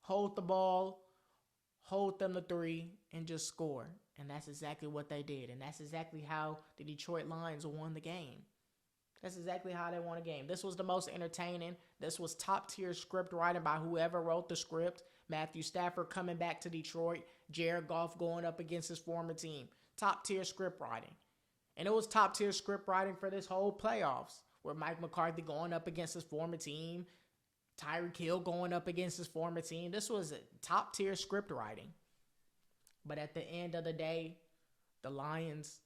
Hold the ball, hold them to 3, and just score. And that's exactly what they did. And that's exactly how the Detroit Lions won the game. That's exactly how they won a game. This was the most entertaining. This was top-tier script writing by whoever wrote the script. Matthew Stafford coming back to Detroit. Jared Goff going up against his former team. Top-tier script writing. And it was top-tier script writing for this whole playoffs, where Mike McCarthy going up against his former team. Tyreek Hill going up against his former team. This was top-tier script writing. But at the end of the day, the Lions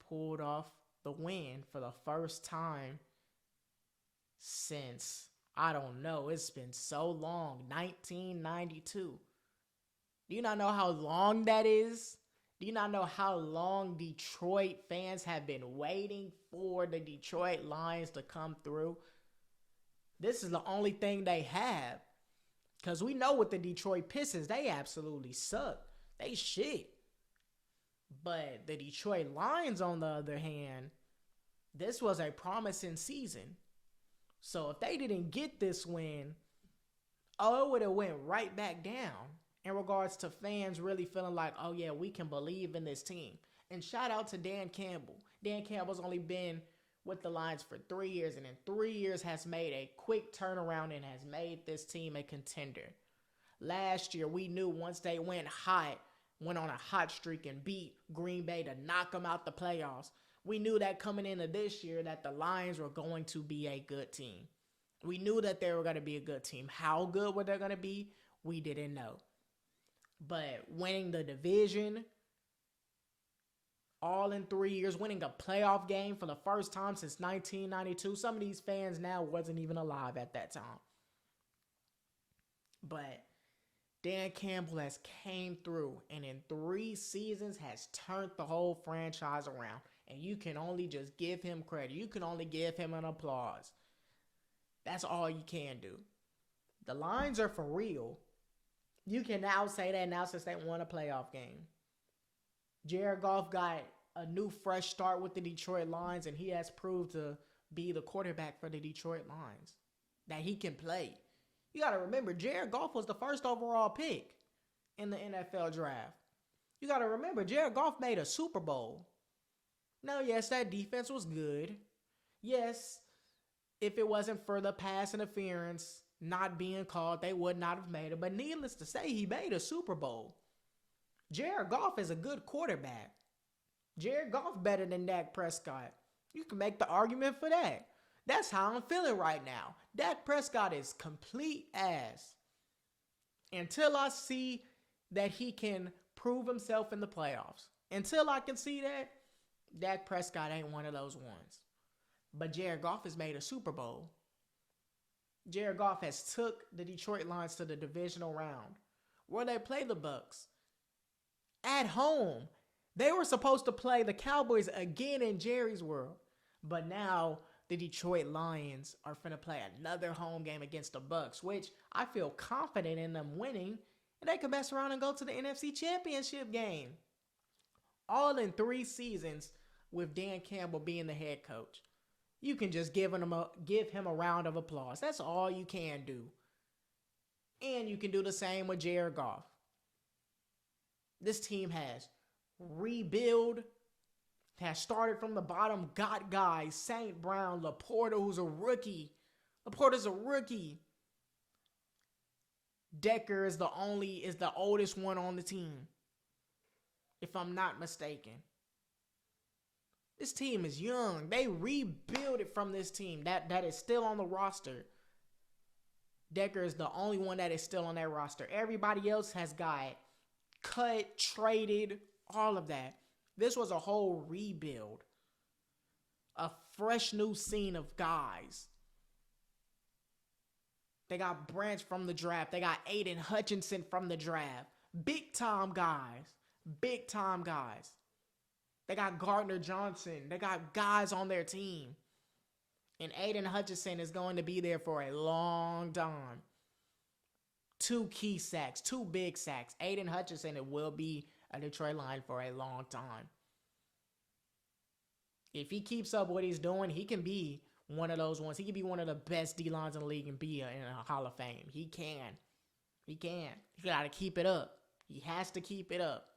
pulled off the win for the first time since, I don't know, it's been so long, 1992. Do you not know how long that is? Do you not know how long Detroit fans have been waiting for the Detroit Lions to come through? This is the only thing they have. Because we know with the Detroit Pistons, they absolutely suck. They shit. But the Detroit Lions, on the other hand, this was a promising season. So if they didn't get this win, it would have went right back down in regards to fans really feeling like, oh yeah, we can believe in this team. And shout out to Dan Campbell. Dan Campbell's only been with the Lions for 3 years, and in 3 years has made a quick turnaround and has made this team a contender. Last year, we knew once they went on a hot streak and beat Green Bay to knock them out the playoffs, we knew that coming into this year that the Lions were going to be a good team. We knew that they were going to be a good team. How good were they going to be? We didn't know. But winning the division, all in 3 years, winning a playoff game for the first time since 1992. Some of these fans now wasn't even alive at that time. But Dan Campbell has came through and in 3 seasons has turned the whole franchise around. And you can only just give him credit. You can only give him an applause. That's all you can do. The Lions are for real. You can now say that now since they won a playoff game. Jared Goff got a new fresh start with the Detroit Lions, and he has proved to be the quarterback for the Detroit Lions. That he can play. You got to remember, Jared Goff was the first overall pick in the NFL draft. You got to remember, Jared Goff made a Super Bowl. Now, yes, that defense was good. Yes, if it wasn't for the pass interference not being called, they would not have made it. But needless to say, he made a Super Bowl. Jared Goff is a good quarterback. Jared Goff better than Dak Prescott. You can make the argument for that. That's how I'm feeling right now. Dak Prescott is complete ass. Until I see that he can prove himself in the playoffs. Until I can see that, Dak Prescott ain't one of those ones. But Jared Goff has made a Super Bowl. Jared Goff has took the Detroit Lions to the divisional round, where they play the Bucs at home. They were supposed to play the Cowboys again in Jerry's world, but now the Detroit Lions are finna play another home game against the Bucs, which I feel confident in them winning, and they could mess around and go to the NFC Championship game. All in 3 seasons with Dan Campbell being the head coach. You can just give him a round of applause. That's all you can do. And you can do the same with Jared Goff. This team has rebuild, has started from the bottom, got guys, St. Brown, Laporta, who's a rookie. Laporta's a rookie. Decker is the oldest one on the team, if I'm not mistaken. This team is young. They rebuild it from this team that is still on the roster. Decker is the only one that is still on that roster. Everybody else has got cut, traded, all of that. This was a whole rebuild. A fresh new scene of guys. They got Branch from the draft. They got Aiden Hutchinson from the draft. Big time guys. Big time guys. They got Gardner Johnson. They got guys on their team. And Aiden Hutchinson is going to be there for a long time. 2 key sacks, 2 big sacks. Aiden Hutchinson, it will be a Detroit Lion for a long time. If he keeps up what he's doing, he can be one of those ones. He can be one of the best D-lines in the league and be in a Hall of Fame. He can. He got to keep it up. He has to keep it up.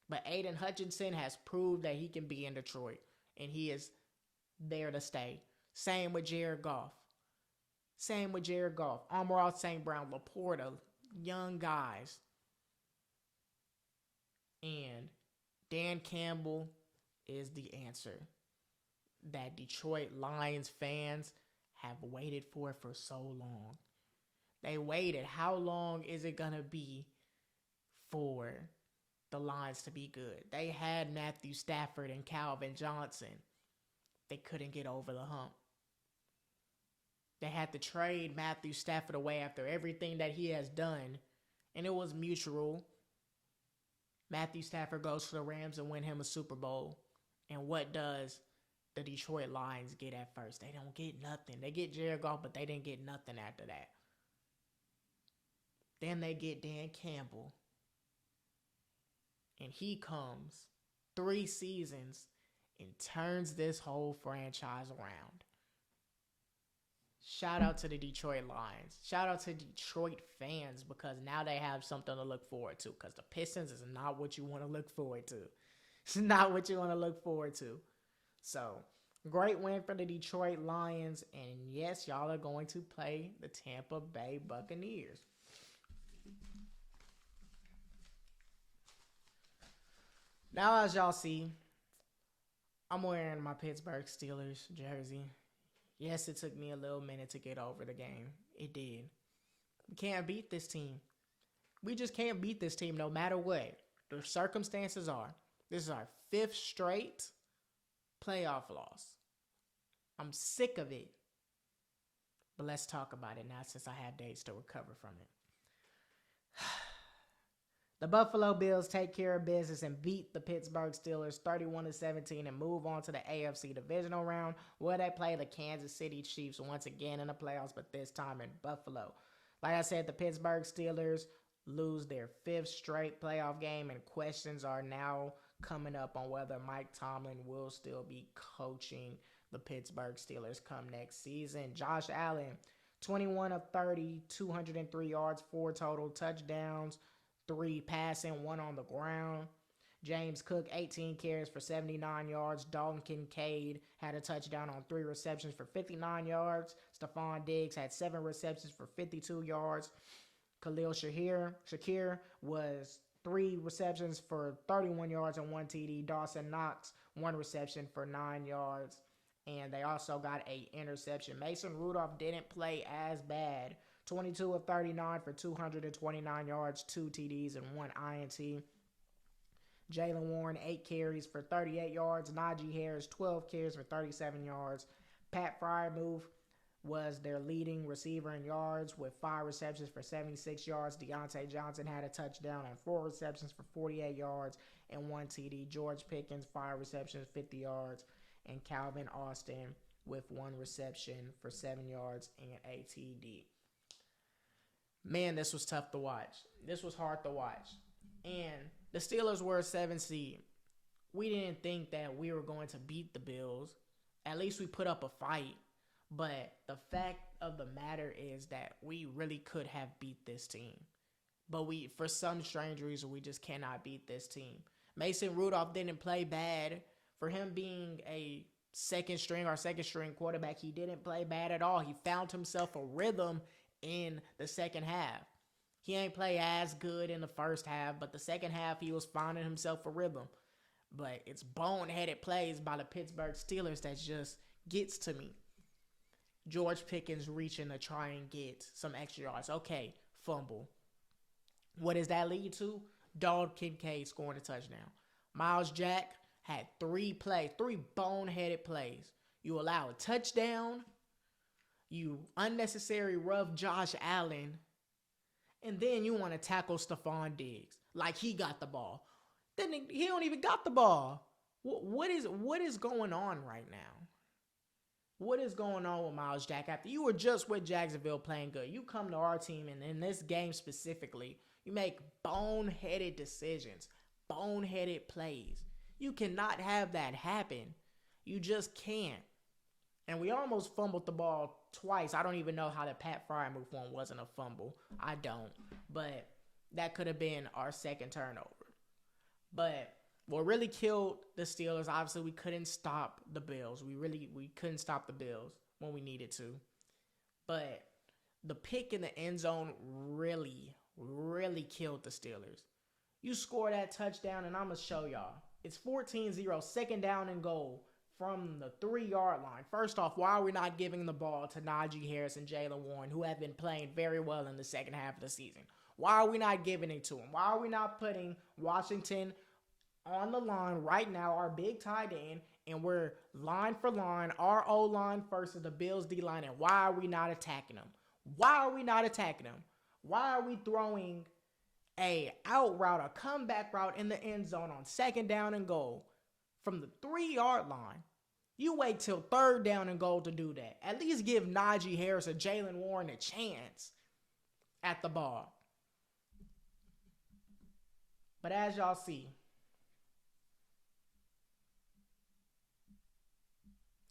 But Aiden Hutchinson has proved that he can be in Detroit. And he is there to stay. Same with Jared Goff. Amon-Ra St. Brown, Laporta, young guys. And Dan Campbell is the answer that Detroit Lions fans have waited for so long. They waited. How long is it going to be for the Lions to be good? They had Matthew Stafford and Calvin Johnson. They couldn't get over the hump. They had to trade Matthew Stafford away after everything that he has done, and it was mutual. Matthew Stafford goes to the Rams and win him a Super Bowl. And what does the Detroit Lions get at first? They don't get nothing. They get Jared Goff, but they didn't get nothing after that. Then they get Dan Campbell. And he comes 3 seasons and turns this whole franchise around. Shout out to the Detroit Lions. Shout out to Detroit fans, because now they have something to look forward to, because the Pistons is not what you want to look forward to. It's not what you want to look forward to. So, great win for the Detroit Lions. And yes, y'all are going to play the Tampa Bay Buccaneers. Now, as y'all see, I'm wearing my Pittsburgh Steelers jersey. Yes, it took me a little minute to get over the game. It did. We can't beat this team. We just can't beat this team no matter what the circumstances are. This is our 5th straight playoff loss. I'm sick of it. But let's talk about it now, since I have days to recover from it. The Buffalo Bills take care of business and beat the Pittsburgh Steelers 31-17 and move on to the AFC divisional round, where they play the Kansas City Chiefs once again in the playoffs, but this time in Buffalo. Like I said, the Pittsburgh Steelers lose their 5th straight playoff game, and questions are now coming up on whether Mike Tomlin will still be coaching the Pittsburgh Steelers come next season. Josh Allen, 21 of 30, 203 yards, 4 total touchdowns, 3 passing, 1 on the ground. James Cook, 18 carries for 79 yards. Dalton Kincaid had a touchdown on 3 receptions for 59 yards. Stephon Diggs had 7 receptions for 52 yards. Khalil Shakir was 3 receptions for 31 yards and 1 TD. Dawson Knox, 1 reception for 9 yards. And they also got an interception. Mason Rudolph didn't play as bad. 22 of 39 for 229 yards, 2 TDs, and 1 INT. Jaylen Warren, 8 carries for 38 yards. Najee Harris, 12 carries for 37 yards. Pat Freiermuth was their leading receiver in yards with 5 receptions for 76 yards. Deontay Johnson had a touchdown on 4 receptions for 48 yards and 1 TD. George Pickens, 5 receptions, 50 yards. And Calvin Austin with 1 reception for 7 yards and a TD. Man, this was tough to watch. This was hard to watch. And the Steelers were a 7 seed. We didn't think that we were going to beat the Bills. At least we put up a fight. But the fact of the matter is that we really could have beat this team. But for some strange reason, we just cannot beat this team. Mason Rudolph didn't play bad. For him being a second string quarterback, he didn't play bad at all. He found himself a rhythm in the second half. He ain't play as good in the first half, but the second half he was finding himself a rhythm. But it's boneheaded plays by the Pittsburgh Steelers that just gets to me. George Pickens reaching to try and get some extra yards. Okay, fumble. What does that lead to? Dalton Kincaid scoring a touchdown. Miles Jack had 3 boneheaded plays. You allow a touchdown. You unnecessary rough Josh Allen. And then you want to tackle Stephon Diggs like he got the ball. Then he don't even got the ball. What is going on right now? What is going on with Myles Jack? After you were just with Jacksonville playing good, you come to our team, and in this game specifically, you make boneheaded decisions, boneheaded plays. You cannot have that happen. You just can't. And we almost fumbled the ball twice. I don't even know how the Pat Freiermuth one wasn't a fumble. I don't. But that could have been our second turnover. But what really killed the Steelers, obviously, we couldn't stop the Bills. We couldn't stop the Bills when we needed to. But the pick in the end zone really, really killed the Steelers. You score that touchdown, and I'm going to show y'all. It's 14-0, second down and goal from the 3-yard line. First off, why are we not giving the ball to Najee Harris and Jaylen Warren, who have been playing very well in the second half of the season? Why are we not giving it to them? Why are we not putting Washington on the line right now, our big tight end, and we're line for line, our O-line versus the Bills D-line, and why are we not attacking them? Why are we not attacking them? Why are we throwing a out route, a comeback route in the end zone on second down and goal from the 3-yard line? You wait till third down and goal to do that. At least give Najee Harris or Jaylen Warren a chance at the ball. But as y'all see,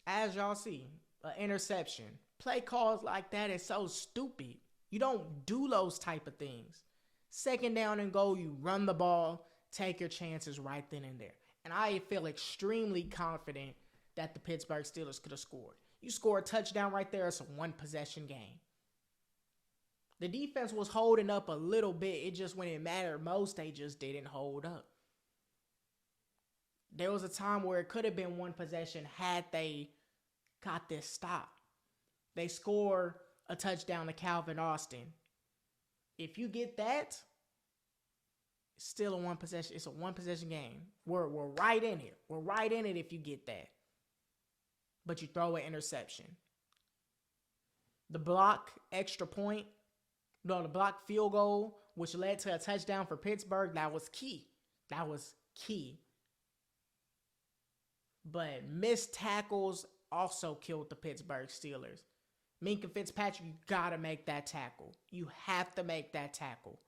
an interception. Play calls like that is so stupid. You don't do those type of things. Second down and goal, you run the ball, take your chances right then and there. And I feel extremely confident that the Pittsburgh Steelers could have scored. You score a touchdown right there, it's a one-possession game. The defense was holding up a little bit. It just, when it mattered most, they just didn't hold up. There was a time where it could have been one possession had they got this stop. They score a touchdown to Calvin Austin. If you get that, it's still a one possession. It's a one possession game. We're right in it. We're right in it if you get that. But you throw an interception. The block extra point, the block field goal, which led to a touchdown for Pittsburgh, that was key. That was key. But missed tackles also killed the Pittsburgh Steelers. Minkah Fitzpatrick, you got to make that tackle. You have to make that tackle.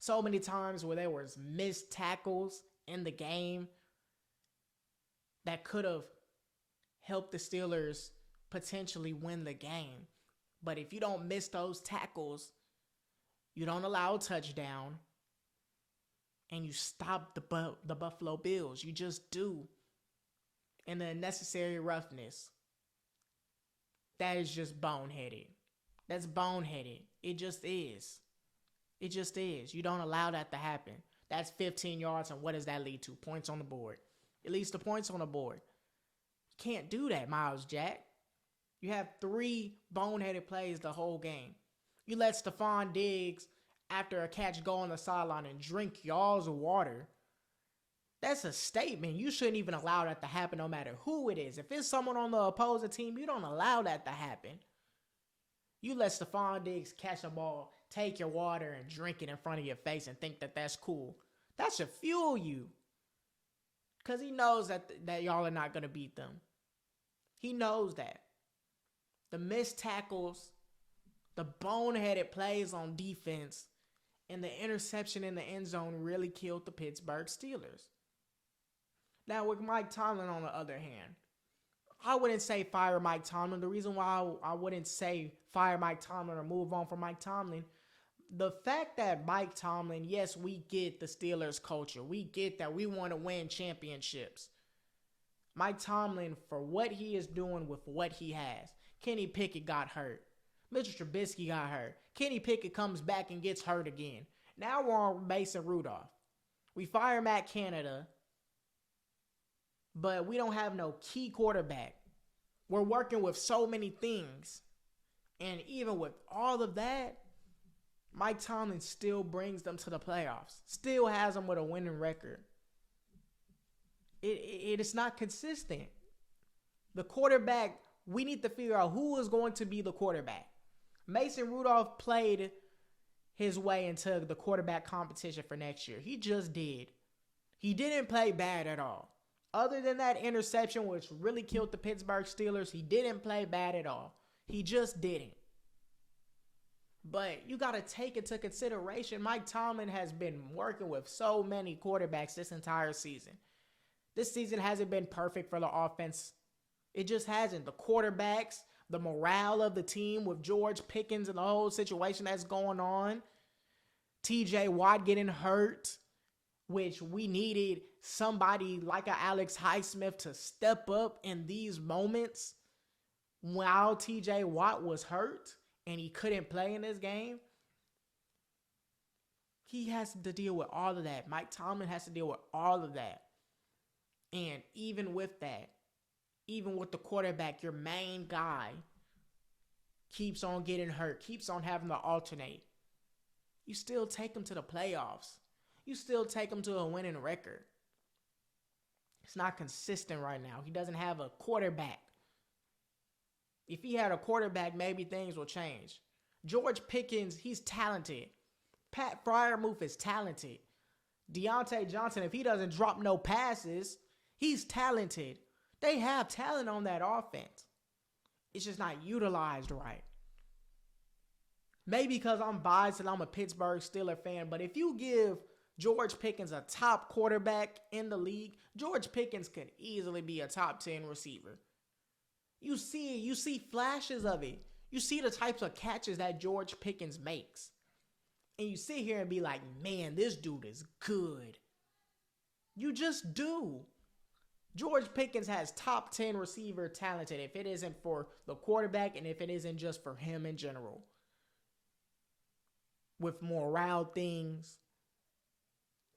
So many times where there was missed tackles in the game that could have helped the Steelers potentially win the game. But if you don't miss those tackles, you don't allow a touchdown, and you stop the Buffalo Bills. You just do. And the unnecessary roughness, that is just boneheaded. That's boneheaded. It just is. It just is. You don't allow that to happen. That's 15 yards, and what does that lead to? Points on the board. It leads to points on the board. You can't do that, Myles Jack. You have 3 boneheaded plays the whole game. You let Stephon Diggs, after a catch, go on the sideline and drink y'all's water. That's a statement. You shouldn't even allow that to happen no matter who it is. If it's someone on the opposing team, you don't allow that to happen. You let Stephon Diggs catch a ball, take your water, and drink it in front of your face and think that that's cool. That should fuel you. Because he knows that y'all are not going to beat them. He knows that. The missed tackles, the boneheaded plays on defense, and the interception in the end zone really killed the Pittsburgh Steelers. Now, with Mike Tomlin, on the other hand, I wouldn't say fire Mike Tomlin. The reason why I wouldn't say fire Mike Tomlin or move on from Mike Tomlin, the fact that Mike Tomlin, yes, we get the Steelers culture. We get that we want to win championships. Mike Tomlin, for what he is doing with what he has. Kenny Pickett got hurt. Mitchell Trubisky got hurt. Kenny Pickett comes back and gets hurt again. Now we're on Mason Rudolph. We fire Matt Canada, but we don't have no key quarterback. We're working with so many things. And even with all of that, Mike Tomlin still brings them to the playoffs. Still has them with a winning record. It is not consistent. The quarterback, we need to figure out who is going to be the quarterback. Mason Rudolph played his way into the quarterback competition for next year. He just did. He didn't play bad at all. Other than that interception, which really killed the Pittsburgh Steelers, he didn't play bad at all. He just didn't. But you got to take into consideration, Mike Tomlin has been working with so many quarterbacks this entire season. This season hasn't been perfect for the offense. It just hasn't. The quarterbacks, the morale of the team with George Pickens and the whole situation that's going on. TJ Watt getting hurt, which we needed somebody like a Alex Highsmith to step up in these moments while TJ Watt was hurt and he couldn't play in this game. He has to deal with all of that. Mike Tomlin has to deal with all of that. And even with that, even with the quarterback, your main guy keeps on getting hurt, keeps on having to alternate, you still take him to the playoffs. You still take him to a winning record. It's not consistent right now. He doesn't have a quarterback. If he had a quarterback, maybe things will change. George Pickens, he's talented. Pat Freiermuth is talented. Deontay Johnson, if he doesn't drop no passes, he's talented. They have talent on that offense. It's just not utilized right. Maybe because I'm biased and I'm a Pittsburgh Steelers fan, but if you give George Pickens a top quarterback in the league, George Pickens could easily be a top 10 receiver. You see flashes of it. You see the types of catches that George Pickens makes. And you sit here and be like, man, this dude is good. You just do. George Pickens has top 10 receiver talented if it isn't for the quarterback and if it isn't just for him in general. With morale things,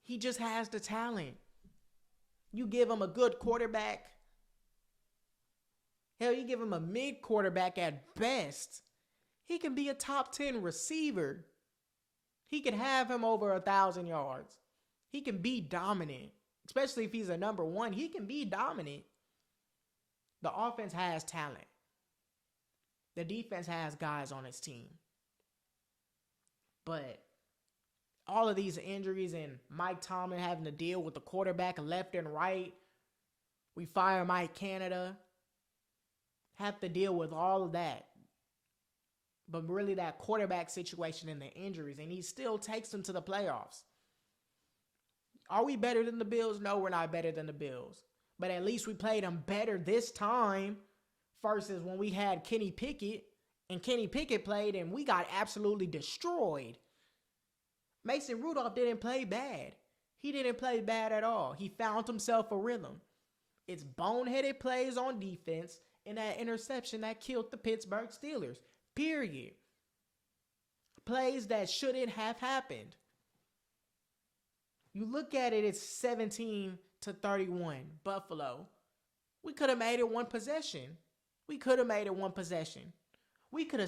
he just has the talent. You give him a good quarterback. Hell, you give him a mid quarterback at best. He can be a top 10 receiver. He can have him over 1,000 yards. He can be dominant. Especially if he's a number one, he can be dominant. The offense has talent. The defense has guys on its team. But all of these injuries and Mike Tomlin having to deal with the quarterback left and right. We fire Mike Canada. Have to deal with all of that. But really that quarterback situation and the injuries. And he still takes them to the playoffs. Are we better than the Bills? No, we're not better than the Bills. But at least we played them better this time versus when we had Kenny Pickett. And Kenny Pickett played and we got absolutely destroyed. Mason Rudolph didn't play bad. He didn't play bad at all. He found himself a rhythm. It's boneheaded plays on defense and that interception that killed the Pittsburgh Steelers. Period. Plays that shouldn't have happened. You look at it, it's 17-31, Buffalo. We could have made it one possession. We could have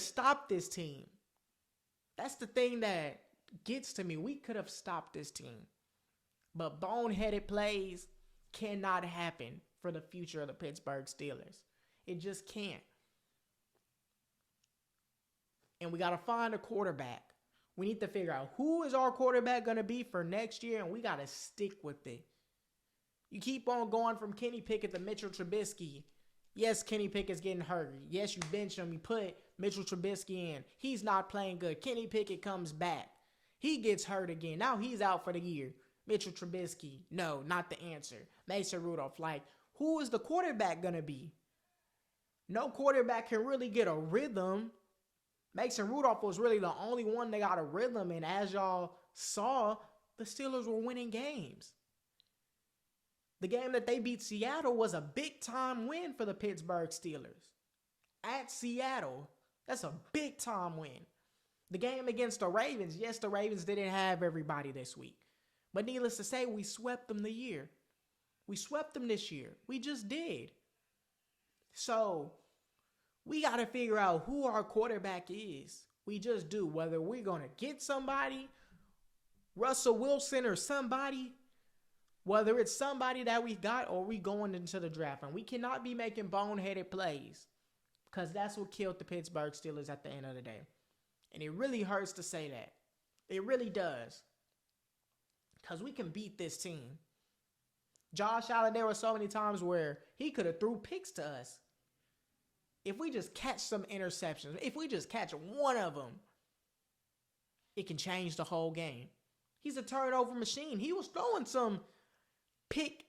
stopped this team. That's the thing that gets to me. We could have stopped this team. But boneheaded plays cannot happen for the future of the Pittsburgh Steelers. It just can't. And we got to find a quarterback. We need to figure out who is our quarterback going to be for next year, and we got to stick with it. You keep on going from Kenny Pickett to Mitchell Trubisky. Yes, Kenny Pickett's getting hurt. Yes, you bench him. You put Mitchell Trubisky in. He's not playing good. Kenny Pickett comes back. He gets hurt again. Now he's out for the year. Mitchell Trubisky, no, not the answer. Mason Rudolph, like, who is the quarterback going to be? No quarterback can really get a rhythm. Mason Rudolph was really the only one that got a rhythm, and as y'all saw, the Steelers were winning games. The game that they beat Seattle was a big-time win for the Pittsburgh Steelers. At Seattle, that's a big-time win. The game against the Ravens, yes, the Ravens didn't have everybody this week. But needless to say, we swept them the year. We swept them this year. We just did. So, we got to figure out who our quarterback is. We just do. Whether we're going to get somebody, Russell Wilson or somebody, Whether it's somebody that we got or we going into the draft. And we cannot be making boneheaded plays because that's what killed the Pittsburgh Steelers at the end of the day. And it really hurts to say that. It really does. Because we can beat this team. Josh Allen, there were so many times where he could have threw picks to us. If we just catch some interceptions, if we just catch one of them, it can change the whole game. He's a turnover machine. He was throwing some pick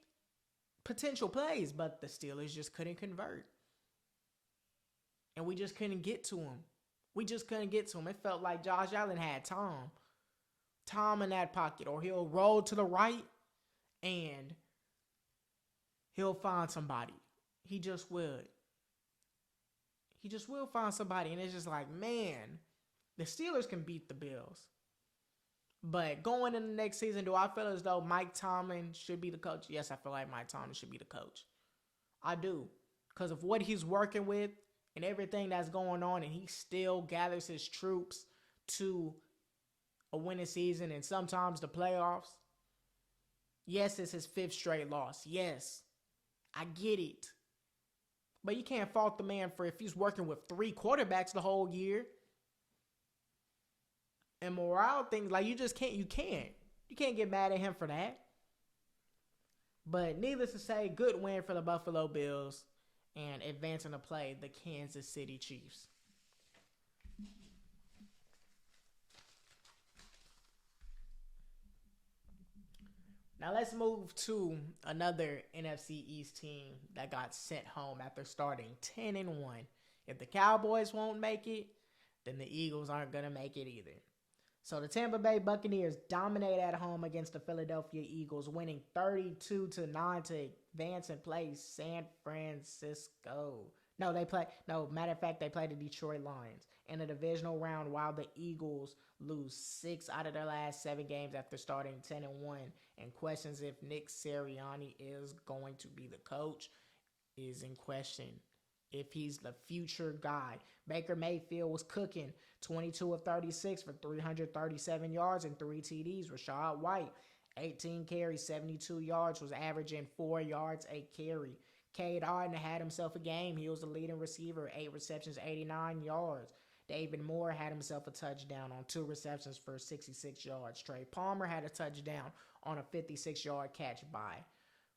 potential plays, but the Steelers just couldn't convert. And we just couldn't get to him. It felt like Josh Allen had Tom in that pocket, or he'll roll to the right and he'll find somebody. He just will find somebody, and it's just like, man, the Steelers can beat the Bills. But going into the next season, do I feel as though Mike Tomlin should be the coach? Yes, I feel like Mike Tomlin should be the coach. I do. Because of what he's working with and everything that's going on, and he still gathers his troops to a winning season and sometimes the playoffs. Yes, it's his 5th straight loss. Yes, I get it. But you can't fault the man for if he's working with 3 quarterbacks the whole year. And morale things, like, you can't get mad at him for that. But needless to say, good win for the Buffalo Bills and advancing to play the Kansas City Chiefs. Now let's move to another NFC East team that got sent home after starting 10-1. If the Cowboys won't make it, then the Eagles aren't going to make it either. So the Tampa Bay Buccaneers dominate at home against the Philadelphia Eagles, winning 32-9 to advance and play San Francisco. Matter of fact, they played the Detroit Lions in a divisional round while the Eagles lose 6 out of their last 7 games after starting 10-1, and questions if Nick Sirianni is going to be the coach is in question. If he's the future guy. Baker Mayfield was cooking 22 of 36 for 337 yards and 3 TDs. Rashad White, 18 carries, 72 yards, was averaging 4 yards a carry. Cade Otton had himself a game. He was the leading receiver, 8 receptions, 89 yards. David Moore had himself a touchdown on 2 receptions for 66 yards. Trey Palmer had a touchdown on a 56-yard catch by.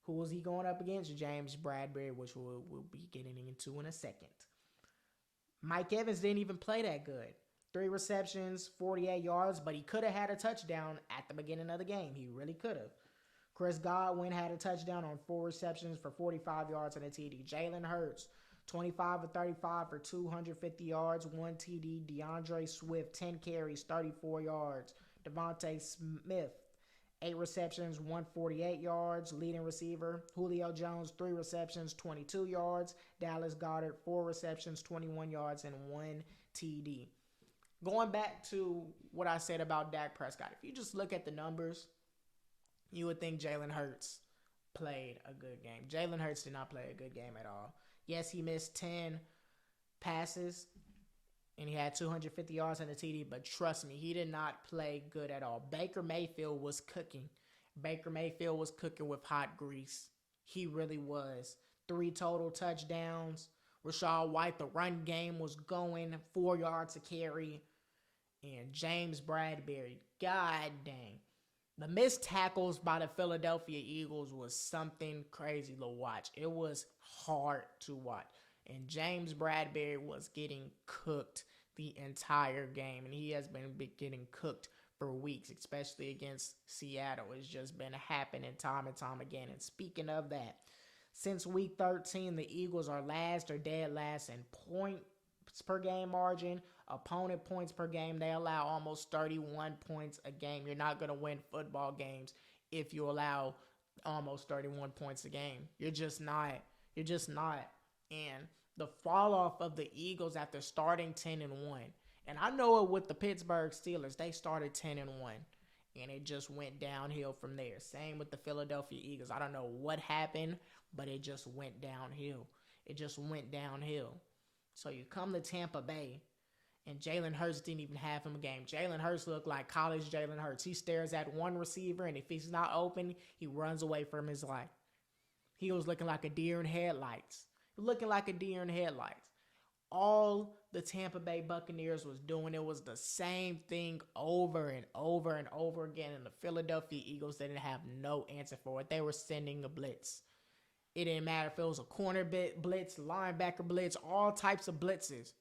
Who was he going up against? James Bradbury, which we'll be getting into in a second. Mike Evans didn't even play that good. 3 receptions, 48 yards, but he could have had a touchdown at the beginning of the game. He really could have. Chris Godwin had a touchdown on 4 receptions for 45 yards and a TD. Jalen Hurts, 25 of 35 for 250 yards, 1 TD. DeAndre Swift, 10 carries, 34 yards. Devontae Smith, 8 receptions, 148 yards, leading receiver. Julio Jones, 3 receptions, 22 yards. Dallas Goedert, 4 receptions, 21 yards, and 1 TD. Going back to what I said about Dak Prescott, if you just look at the numbers, you would think Jalen Hurts played a good game. Jalen Hurts did not play a good game at all. Yes, he missed 10 passes, and he had 250 yards and a TD, but trust me, he did not play good at all. Baker Mayfield was cooking. Baker Mayfield was cooking with hot grease. He really was. 3 total touchdowns. Rashad White, the run game was going, 4 yards a carry. And James Bradbury, god dang. The missed tackles by the Philadelphia Eagles was something crazy to watch. It was hard to watch. And James Bradbury was getting cooked the entire game. And he has been getting cooked for weeks, especially against Seattle. It's just been happening time and time again. And speaking of that, since week 13, the Eagles are last or dead last in points per game margin, opponent points per game. They allow almost 31 points a game. You're not going to win football games if you allow almost 31 points a game. You're just not. And the fall off of the Eagles after starting 10-1. And I know it with the Pittsburgh Steelers. They started 10-1. And it just went downhill from there. Same with the Philadelphia Eagles. I don't know what happened, but it just went downhill. So you come to Tampa Bay, And Jalen Hurts didn't even have him a game. Jalen Hurts looked like college Jalen Hurts. He stares at one receiver, and if he's not open, he runs away from his life. He was looking like a deer in headlights. Looking like a deer in headlights. All the Tampa Bay Buccaneers was doing, it was the same thing over and over and over again. And the Philadelphia Eagles didn't have no answer for it. They were sending a blitz. It didn't matter if it was a corner blitz, linebacker blitz, all types of blitzes.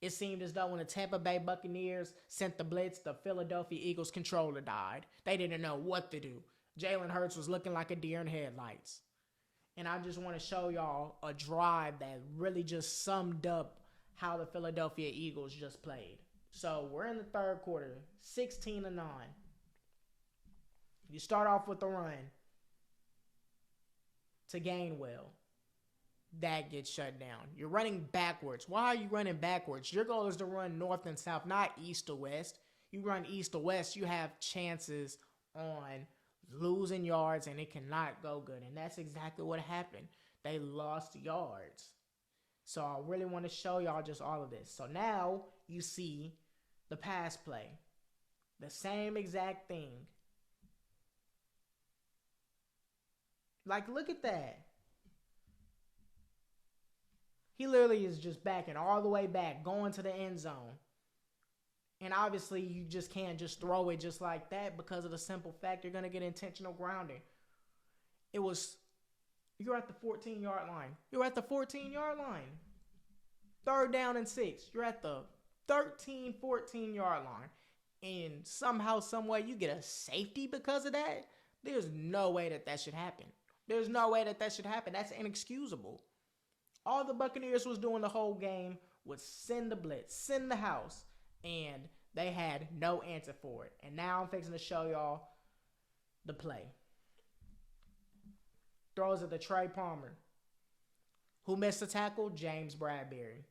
It seemed as though when the Tampa Bay Buccaneers sent the blitz, the Philadelphia Eagles controller died. They didn't know what to do. Jalen Hurts was looking like a deer in headlights. And I just want to show y'all a drive that really just summed up how the Philadelphia Eagles just played. So we're in the third quarter, 16-9. You start off with the run to Gainwell. That gets shut down. You're running backwards. Why are you running backwards? Your goal is to run north and south, not east to west. You run east to west, you have chances on losing yards, and it cannot go good. And that's exactly what happened. They lost yards. So I really want to show y'all just all of this. So now you see the pass play. The same exact thing. Like, look at that. He literally is just backing all the way back, going to the end zone. And obviously, you just can't just throw it just like that because of the simple fact you're going to get intentional grounding. You're at the 14-yard line. You're at the 14-yard line. 3rd down and 6. You're at the 13, 14-yard line. And somehow, some way, you get a safety because of that? There's no way that should happen. There's no way that should happen. That's inexcusable. All the Buccaneers was doing the whole game was send the blitz, send the house, and they had no answer for it. And now I'm fixing to show y'all the play. Throws it to Trey Palmer. Who missed the tackle? James Bradbury.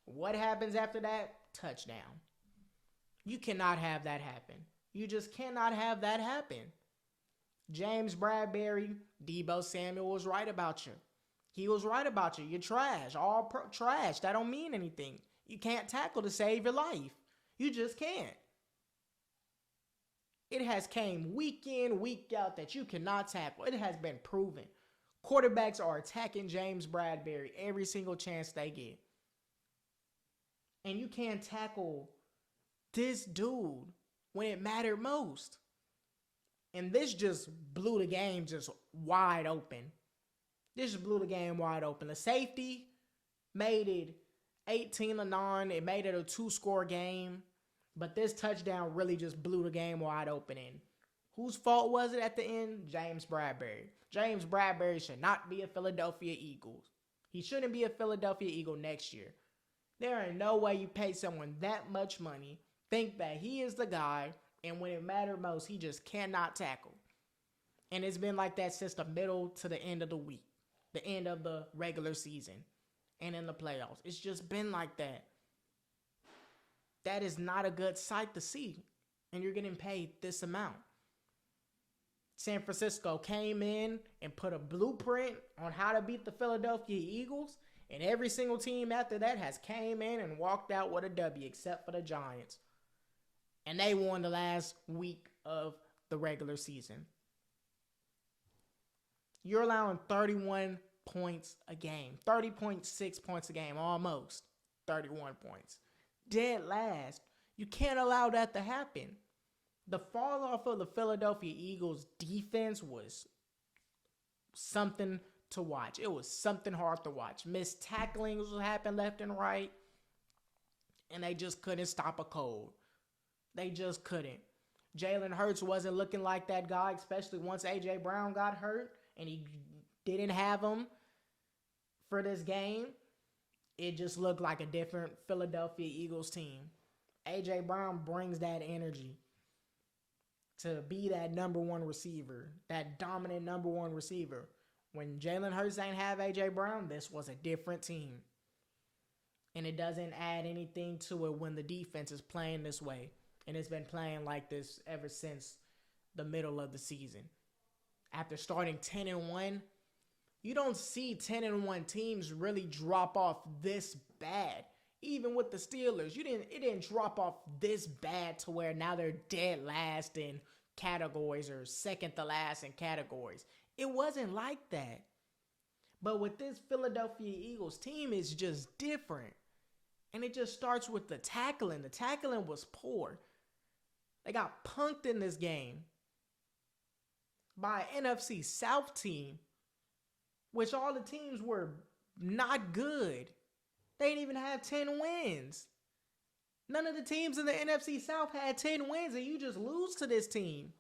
What happens after that? Touchdown. You cannot have that happen. You just cannot have that happen. James Bradbury, Deebo Samuel was right about you. He was right about you. You're trash. Trash. That don't mean anything. You can't tackle to save your life. You just can't. It has came week in, week out that you cannot tackle. It has been proven. Quarterbacks are attacking James Bradbury every single chance they get. And you can't tackle this dude when it mattered most. And this just blew the game just wide open. This just blew the game wide open. The safety made it 18-9. It made it a 2-score game. But this touchdown really just blew the game wide open. And whose fault was it at the end? James Bradbury. James Bradbury should not be a Philadelphia Eagle. He shouldn't be a Philadelphia Eagle next year. There ain't no way you pay someone that much money, think that he is the guy, and when it mattered most, he just cannot tackle. And it's been like that since the middle to the end of the week, the end of the regular season, and in the playoffs. It's just been like that. That is not a good sight to see, and you're getting paid this amount. San Francisco came in and put a blueprint on how to beat the Philadelphia Eagles, and every single team after that has came in and walked out with a W, except for the Giants. And they won the last week of the regular season. You're allowing 31 points a game. 30.6 points a game, almost. 31 points. Dead last. You can't allow that to happen. The fall off of the Philadelphia Eagles defense was something to watch. It was something hard to watch. Missed tackling was what happened left and right. And they just couldn't stop a cold. They just couldn't. Jalen Hurts wasn't looking like that guy, especially once A.J. Brown got hurt and he didn't have him for this game. It just looked like a different Philadelphia Eagles team. A.J. Brown brings that energy to be that number one receiver, that dominant number one receiver. When Jalen Hurts ain't have A.J. Brown, this was a different team. And it doesn't add anything to it when the defense is playing this way. And it's been playing like this ever since the middle of the season. After starting 10-1, you don't see 10-1 teams really drop off this bad. Even with the Steelers, it didn't drop off this bad to where now they're dead last in categories or second to last in categories. It wasn't like that. But with this Philadelphia Eagles team, it's just different. And it just starts with the tackling. The tackling was poor. They got punked in this game by an NFC South team, which all the teams were not good. They didn't even have 10 wins. None of the teams in the NFC South had 10 wins, and you just lose to this team.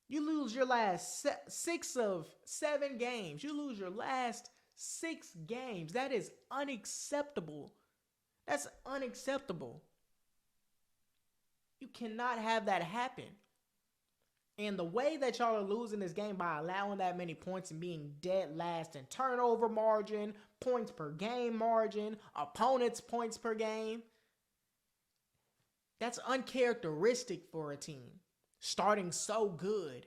You lose your last 6 of 7 games. You lose your last 6 games. That is unacceptable. That's unacceptable. You cannot have that happen. And the way that y'all are losing this game by allowing that many points and being dead last in turnover margin, points per game margin, opponents' points per game, that's uncharacteristic for a team starting so good.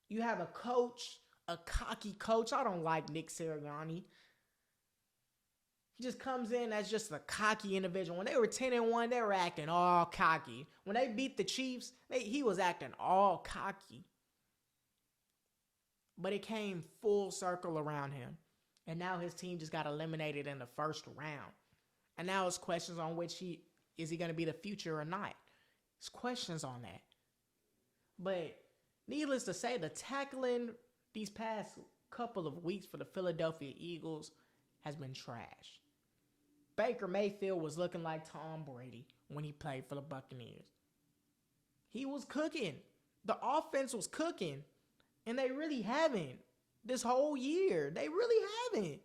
You have a coach, a cocky coach. I don't like Nick Sirianni. He just comes in as just a cocky individual. When they were 10-1, they were acting all cocky. When they beat the Chiefs, he was acting all cocky. But it came full circle around him. And now his team just got eliminated in the first round. And now it's questions on which is he going to be the future or not. It's questions on that. But needless to say, the tackling these past couple of weeks for the Philadelphia Eagles has been trash. Baker Mayfield was looking like Tom Brady when he played for the Buccaneers. He was cooking. The offense was cooking. And they really haven't this whole year. They really haven't.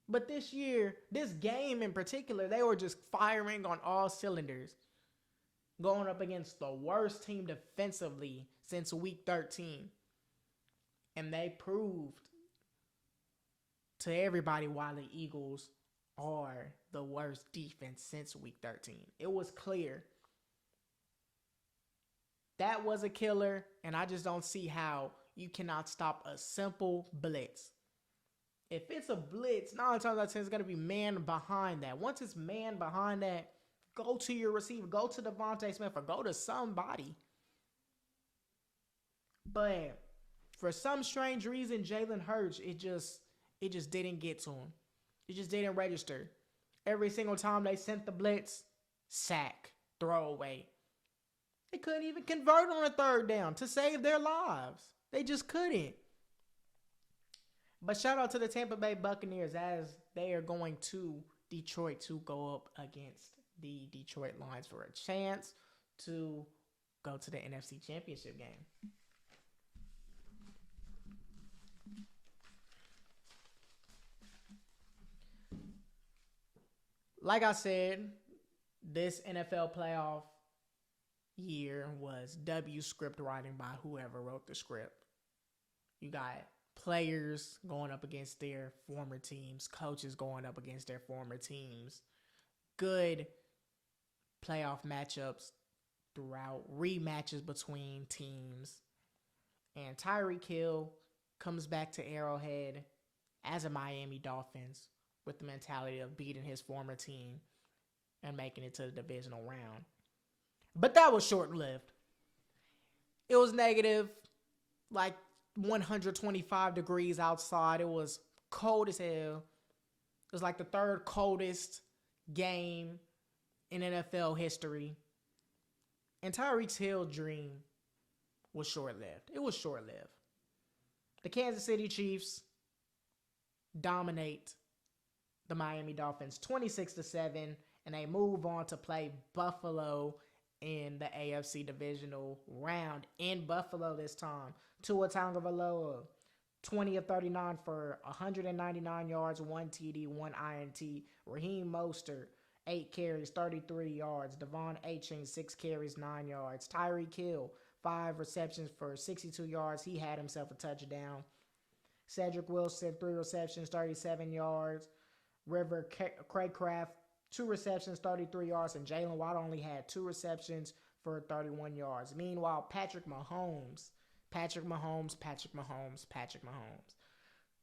But this year, this game in particular, they were just firing on all cylinders. Going up against the worst team defensively since week 13. And they proved to everybody why the Eagles are the worst defense since week 13. It was clear. That was a killer, and I just don't see how you cannot stop a simple blitz. If it's a blitz, 9 times out of 10 it's going to be man behind that. Once it's man behind that, go to your receiver, go to Devontae Smith, or go to somebody. But for some strange reason, Jalen Hurts, it just didn't get to him. It just didn't register. Every single time they sent the blitz, sack, throwaway. They couldn't even convert on a third down to save their lives. They just couldn't. But shout out to the Tampa Bay Buccaneers as they are going to Detroit to go up against the Detroit Lions for a chance to go to the NFC Championship game. Like I said, this NFL playoff year was W script writing by whoever wrote the script. You got players going up against their former teams, coaches going up against their former teams, good playoff matchups throughout, rematches between teams. And Tyreek Hill comes back to Arrowhead as a Miami Dolphins with the mentality of beating his former team and making it to the divisional round. But that was short-lived. It was negative, like 125 degrees outside. It was cold as hell. It was like the third coldest game in NFL history. And Tyreek Hill's dream was short-lived. It was short-lived. The Kansas City Chiefs dominate the Miami Dolphins 26-7, and they move on to play Buffalo in the AFC divisional round in Buffalo this time. Tua Tagovailoa, 20 of 39 for 199 yards, 1 TD, 1 INT. Raheem Mostert, 8 carries, 33 yards. Devon Achane, 6 carries, 9 yards. Tyreek Hill, 5 receptions for 62 yards. He had himself a touchdown. Cedric Wilson, 3 receptions, 37 yards. River Craycraft, 2 receptions, 33 yards. And Jalen Watt only had 2 receptions for 31 yards. Meanwhile, Patrick Mahomes.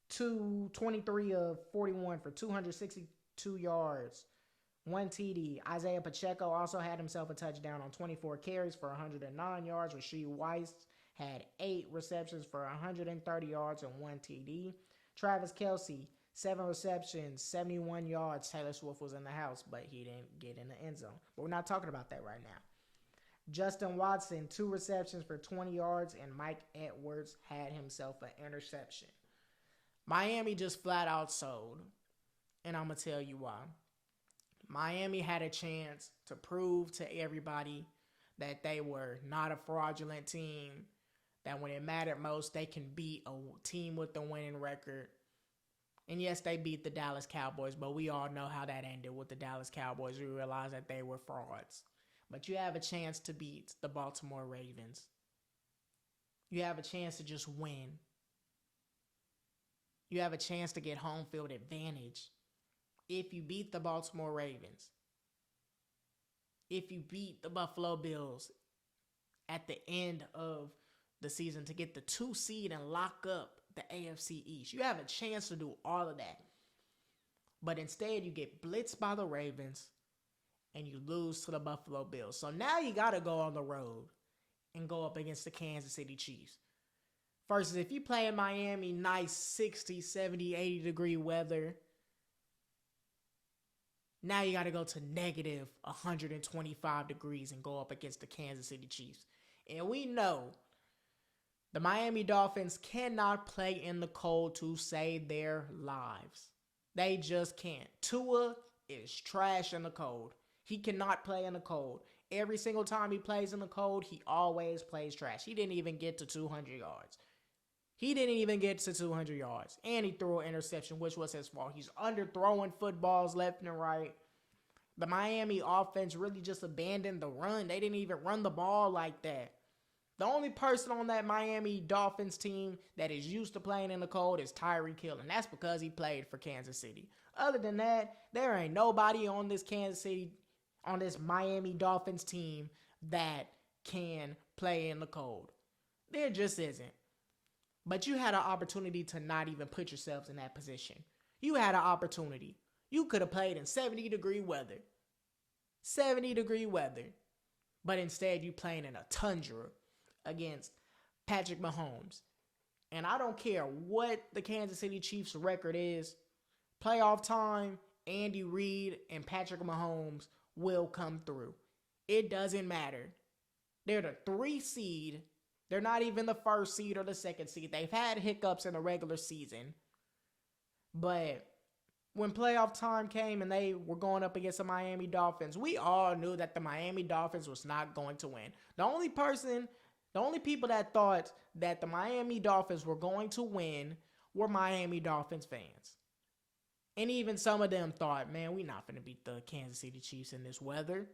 23 of 41 for 262 yards, 1 TD. Isaiah Pacheco also had himself a touchdown on 24 carries for 109 yards. Rashee Weiss had 8 receptions for 130 yards and 1 TD. Travis Kelce, 7 receptions, 71 yards. Taylor Swift was in the house, but he didn't get in the end zone. But we're not talking about that right now. Justin Watson, 2 receptions for 20 yards, and Mike Edwards had himself an interception. Miami just flat out sold, and I'm going to tell you why. Miami had a chance to prove to everybody that they were not a fraudulent team, that when it mattered most, they can beat a team with a winning record. And yes, they beat the Dallas Cowboys, but we all know how that ended with the Dallas Cowboys. We realized that they were frauds. But you have a chance to beat the Baltimore Ravens. You have a chance to just win. You have a chance to get home field advantage if you beat the Baltimore Ravens. If you beat the Buffalo Bills at the end of the season to get the 2 seed and lock up the AFC East. You have a chance to do all of that. But instead, you get blitzed by the Ravens and you lose to the Buffalo Bills. So now you got to go on the road and go up against the Kansas City Chiefs. Versus if you play in Miami, nice 60, 70, 80 degree weather. Now you got to go to negative 125 degrees and go up against the Kansas City Chiefs. And we know the Miami Dolphins cannot play in the cold to save their lives. They just can't. Tua is trash in the cold. He cannot play in the cold. Every single time he plays in the cold, he always plays trash. He didn't even get to 200 yards. And he threw an interception, which was his fault. He's underthrowing footballs left and right. The Miami offense really just abandoned the run. They didn't even run the ball like that. The only person on that Miami Dolphins team that is used to playing in the cold is Tyreek Hill, and that's because he played for Kansas City. Other than that, there ain't nobody on this Miami Dolphins team that can play in the cold. There just isn't. But you had an opportunity to not even put yourselves in that position. You had an opportunity. You could have played in 70-degree weather. 70-degree weather. But instead, you playing in a tundra against Patrick Mahomes. And I don't care what the Kansas City Chiefs record is. Playoff time, Andy Reid and Patrick Mahomes will come through. It doesn't matter. They're the 3 seed. They're not even the 1st seed or the 2nd seed. They've had hiccups in the regular season. But when playoff time came and they were going up against the Miami Dolphins, we all knew that the Miami Dolphins was not going to win. The only people that thought that the Miami Dolphins were going to win were Miami Dolphins fans. And even some of them thought, man, we're not going to beat the Kansas City Chiefs in this weather.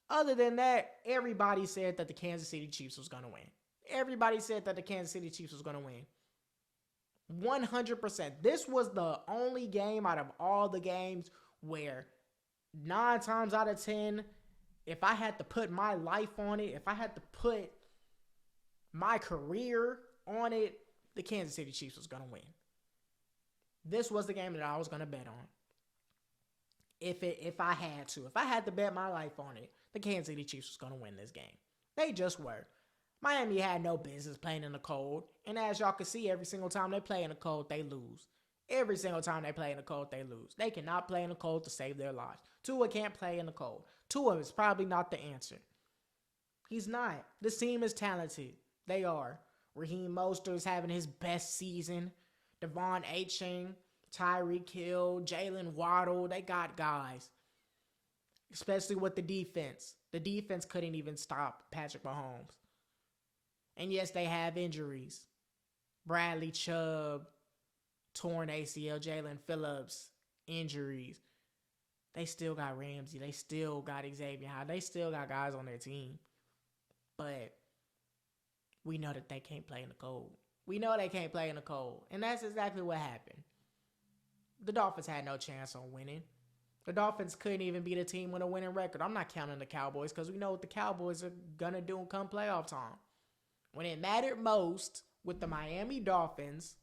Other than that, everybody said that the Kansas City Chiefs was going to win. Everybody said that the Kansas City Chiefs was going to win. 100%. This was the only game out of all the games where 9 times out of 10, if I had to put my life on it, if I had to put my career on it, the Kansas City Chiefs was going to win. This was the game that I was going to bet on. If I had to bet my life on it, the Kansas City Chiefs was going to win this game. They just were. Miami had no business playing in the cold. And as y'all can see, every single time they play in the cold, they lose. Every single time they play in the cold, they lose. They cannot play in the cold to save their lives. Tua can't play in the cold. Tua is probably not the answer. He's not. This team is talented. They are. Raheem Mostert is having his best season. Devon Achane, Tyreek Hill, Jalen Waddle, they got guys. Especially with the defense. The defense couldn't even stop Patrick Mahomes. And yes, they have injuries. Bradley Chubb, torn ACL, Jalen Phillips, injuries. They still got Ramsey. They still got Xavier Howard. They still got guys on their team. But we know that they can't play in the cold. We know they can't play in the cold. And that's exactly what happened. The Dolphins had no chance on winning. The Dolphins couldn't even beat a team with a winning record. I'm not counting the Cowboys because we know what the Cowboys are going to do come playoff time. When it mattered most with the Miami Dolphins,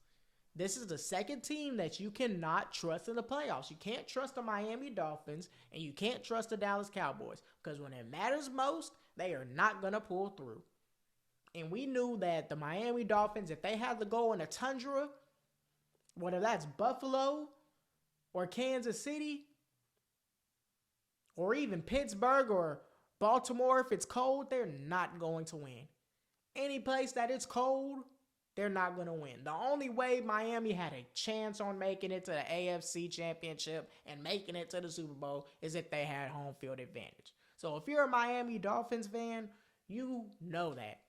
This is the second team that you cannot trust in the playoffs. You can't trust the Miami Dolphins and you can't trust the Dallas Cowboys because when it matters most, they are not going to pull through. And we knew that the Miami Dolphins, if they had to go in a tundra, whether that's Buffalo or Kansas City or even Pittsburgh or Baltimore, if it's cold, they're not going to win. Any place that it's cold, they're not going to win. The only way Miami had a chance on making it to the AFC Championship and making it to the Super Bowl is if they had home field advantage. So if you're a Miami Dolphins fan, you know that.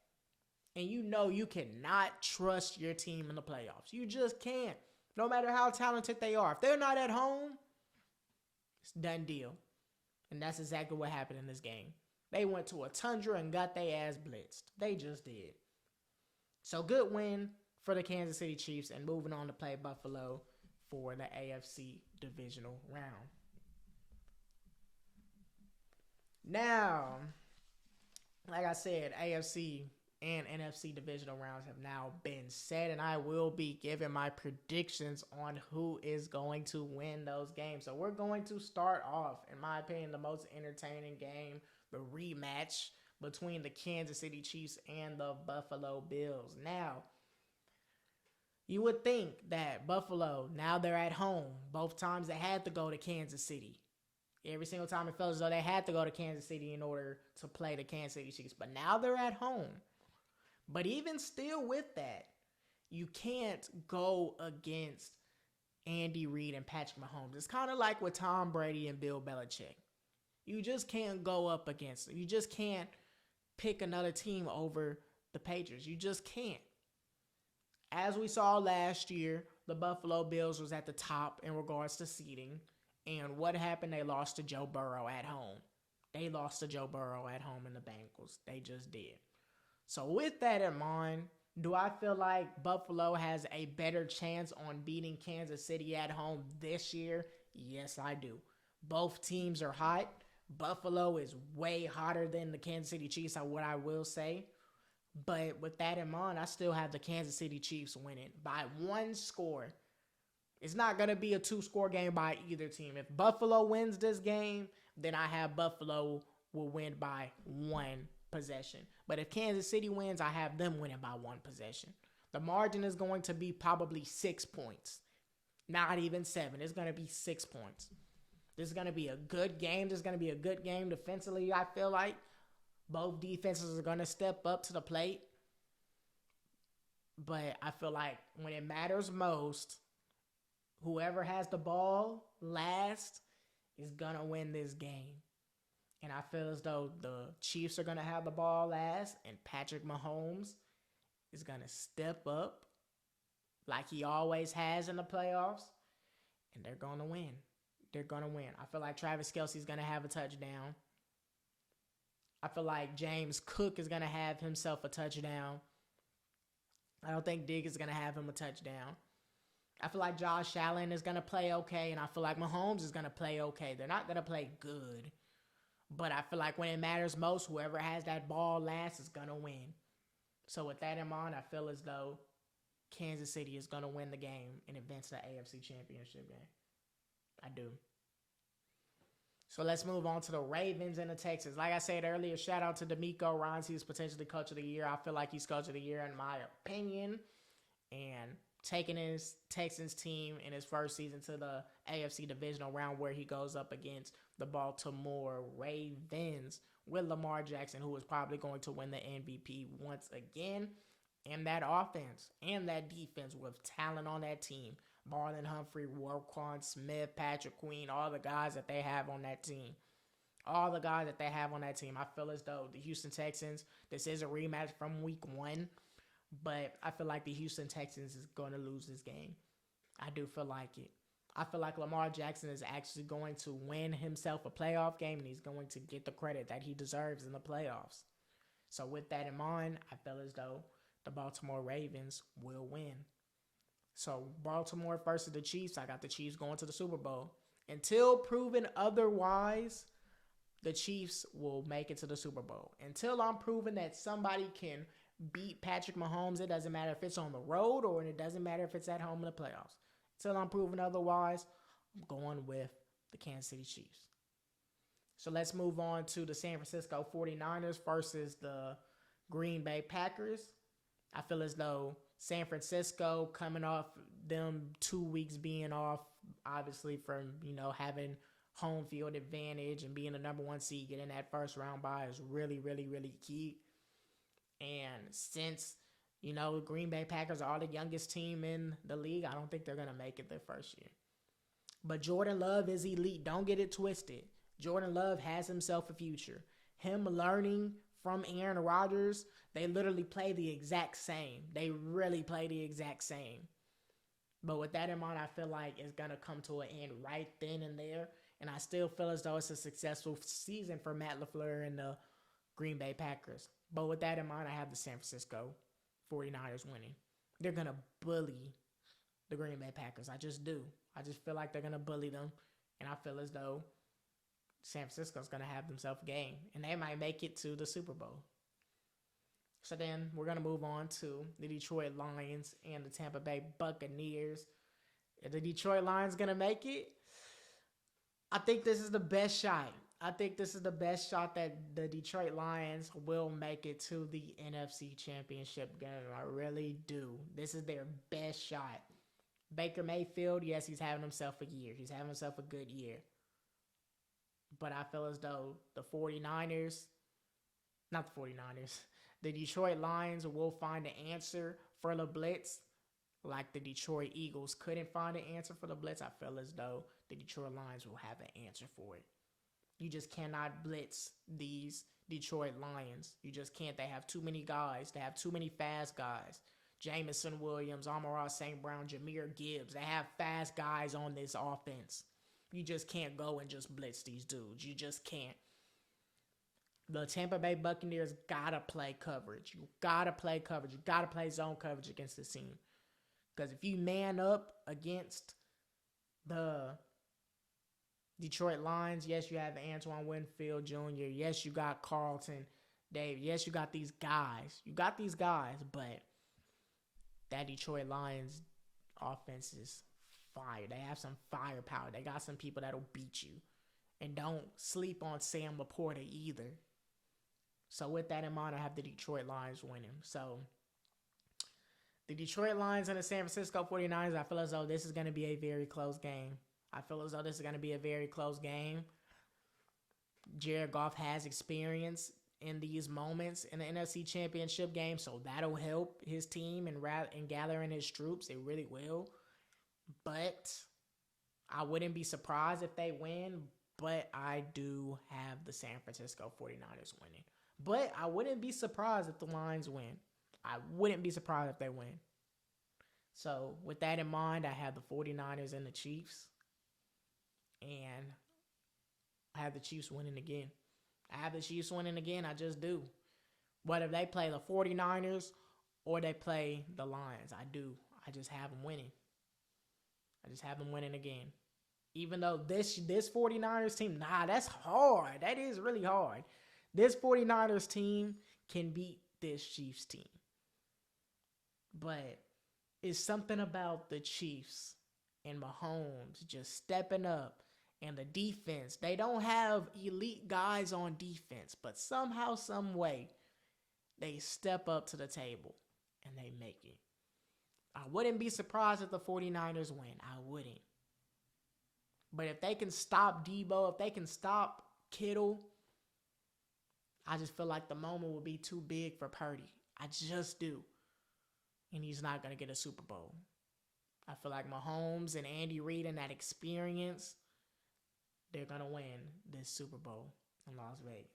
And you know you cannot trust your team in the playoffs. You just can't. No matter how talented they are. If they're not at home, it's a done deal. And that's exactly what happened in this game. They went to a tundra and got their ass blitzed. They just did. So good win for the Kansas City Chiefs and moving on to play Buffalo for the AFC divisional round. Now, like I said, AFC and NFC divisional rounds have now been set, and I will be giving my predictions on who is going to win those games. So we're going to start off, in my opinion, the most entertaining game, the rematch between the Kansas City Chiefs and the Buffalo Bills. Now, you would think that Buffalo, now they're at home. Both times they had to go to Kansas City. Every single time it felt as though they had to go to Kansas City in order to play the Kansas City Chiefs. But now they're at home. But even still with that, you can't go against Andy Reid and Patrick Mahomes. It's kind of like with Tom Brady and Bill Belichick. You just can't go up against them. You just can't pick another team over the Patriots. You just can't. As we saw last year, the Buffalo Bills was at the top in regards to seeding. And what happened? They lost to Joe Burrow at home. They lost to Joe Burrow at home in the Bengals. They just did. So with that in mind, do I feel like Buffalo has a better chance on beating Kansas City at home this year? Yes, I do. Both teams are hot. Buffalo is way hotter than the Kansas City Chiefs, what I will say. But with that in mind, I still have the Kansas City Chiefs winning by one score. It's not going to be a two-score game by either team. If Buffalo wins this game, then I have Buffalo will win by one possession. But if Kansas City wins, I have them winning by one possession. The margin is going to be probably 6 points. Not even 7. It's going to be 6 points. This is going to be a good game. This is going to be a good game defensively, I feel like. Both defenses are going to step up to the plate. But I feel like when it matters most, whoever has the ball last is going to win this game. And I feel as though the Chiefs are going to have the ball last, and Patrick Mahomes is going to step up like he always has in the playoffs, and they're going to win. They're going to win. I feel like Travis Kelce's going to have a touchdown. I feel like James Cook is going to have himself a touchdown. I don't think Diggs is going to have him a touchdown. I feel like Josh Allen is going to play okay, and I feel like Mahomes is going to play okay. They're not going to play good. But I feel like when it matters most, whoever has that ball last is going to win. So with that in mind, I feel as though Kansas City is going to win the game and advance to the AFC Championship game. I do. So let's move on to the Ravens and the Texans. Like I said earlier, shout out to DeMeco Ryans. He's potentially Coach of the Year. I feel like he's Coach of the Year in my opinion. And taking his Texans team in his first season to the AFC divisional round where he goes up against the Baltimore Ravens with Lamar Jackson, who is probably going to win the MVP once again. And that offense and that defense with talent on that team. Marlon Humphrey, Roquan Smith, Patrick Queen, all the guys that they have on that team. All the guys that they have on that team. I feel as though the Houston Texans, this is a rematch from week 1. But I feel like the Houston Texans is going to lose this game. I do feel like it. I feel like Lamar Jackson is actually going to win himself a playoff game, and he's going to get the credit that he deserves in the playoffs. So with that in mind, I feel as though the Baltimore Ravens will win. So Baltimore versus the Chiefs, I got the Chiefs going to the Super Bowl. Until proven otherwise, the Chiefs will make it to the Super Bowl. Until I'm proven that somebody can beat Patrick Mahomes. It doesn't matter if it's on the road or it doesn't matter if it's at home in the playoffs. Until I'm proven otherwise, I'm going with the Kansas City Chiefs. So let's move on to the San Francisco 49ers versus the Green Bay Packers. I feel as though San Francisco, coming off them 2 weeks being off, obviously from, having home field advantage and being the number 1 seed, getting that first round bye is really, really, really key. And since, Green Bay Packers are the youngest team in the league, I don't think they're going to make it their first year. But Jordan Love is elite. Don't get it twisted. Jordan Love has himself a future. Him learning from Aaron Rodgers, they literally play the exact same. They really play the exact same. But with that in mind, I feel like it's going to come to an end right then and there. And I still feel as though it's a successful season for Matt LaFleur and the Green Bay Packers. But with that in mind, I have the San Francisco 49ers winning. They're going to bully the Green Bay Packers. I just do. I just feel like they're going to bully them. And I feel as though San Francisco's going to have themselves a game. And they might make it to the Super Bowl. So then we're going to move on to the Detroit Lions and the Tampa Bay Buccaneers. Are the Detroit Lions going to make it? I think this is the best shot. I think this is the best shot that the Detroit Lions will make it to the NFC Championship game. I really do. This is their best shot. Baker Mayfield, yes, he's having himself a year. He's having himself a good year. But I feel as though the Detroit Lions will find an answer for the blitz like the Detroit Eagles couldn't find an answer for the blitz. I feel as though the Detroit Lions will have an answer for it. You just cannot blitz these Detroit Lions. You just can't. They have too many guys. They have too many fast guys. Jameson Williams, Amon-Ra St. Brown, Jahmyr Gibbs. They have fast guys on this offense. You just can't go and just blitz these dudes. You just can't. The Tampa Bay Buccaneers got to play coverage. You got to play coverage. You got to play zone coverage against this team. Because if you man up against the Detroit Lions, yes, you have Antoine Winfield Jr. Yes, you got Carlton Davis. Yes, you got these guys. You got these guys, but that Detroit Lions offense is fire. They have some firepower. They got some people that'll beat you. And don't sleep on Sam Laporta either. So with that in mind, I have the Detroit Lions winning. So the Detroit Lions and the San Francisco 49ers, I feel as though this is going to be a very close game. Jared Goff has experience in these moments in the NFC Championship game, so that'll help his team and gathering his troops. It really will. But I wouldn't be surprised if they win, but I do have the San Francisco 49ers winning. But I wouldn't be surprised if the Lions win. I wouldn't be surprised if they win. So with that in mind, I have the 49ers and the Chiefs. And I have the Chiefs winning again. I just do. Whether they play the 49ers or they play the Lions, I do. I just have them winning. Again. Even though this 49ers team, that's hard. That is really hard. This 49ers team can beat this Chiefs team. But it's something about the Chiefs and Mahomes just stepping up. And the defense, they don't have elite guys on defense, but somehow, some way, they step up to the table and they make it. I wouldn't be surprised if the 49ers win. I wouldn't. But if they can stop Debo, if they can stop Kittle, I just feel like the moment will be too big for Purdy. I just do. And he's not going to get a Super Bowl. I feel like Mahomes and Andy Reid and that experience, they're going to win this Super Bowl in Las Vegas.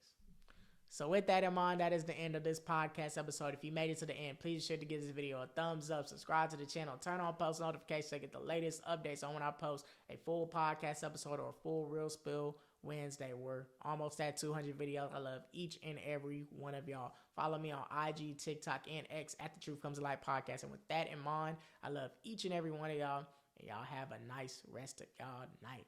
So with that in mind, that is the end of this podcast episode. If you made it to the end, please be sure to give this video a thumbs up, subscribe to the channel, turn on post notifications to get the latest updates on when I post a full podcast episode or a full Real Spill Wednesday. We're almost at 200 videos. I love each and every one of y'all. Follow me on IG, TikTok, and X at The Truth Comes to Light Podcast. And with that in mind, I love each and every one of y'all. And y'all have a nice rest of y'all night.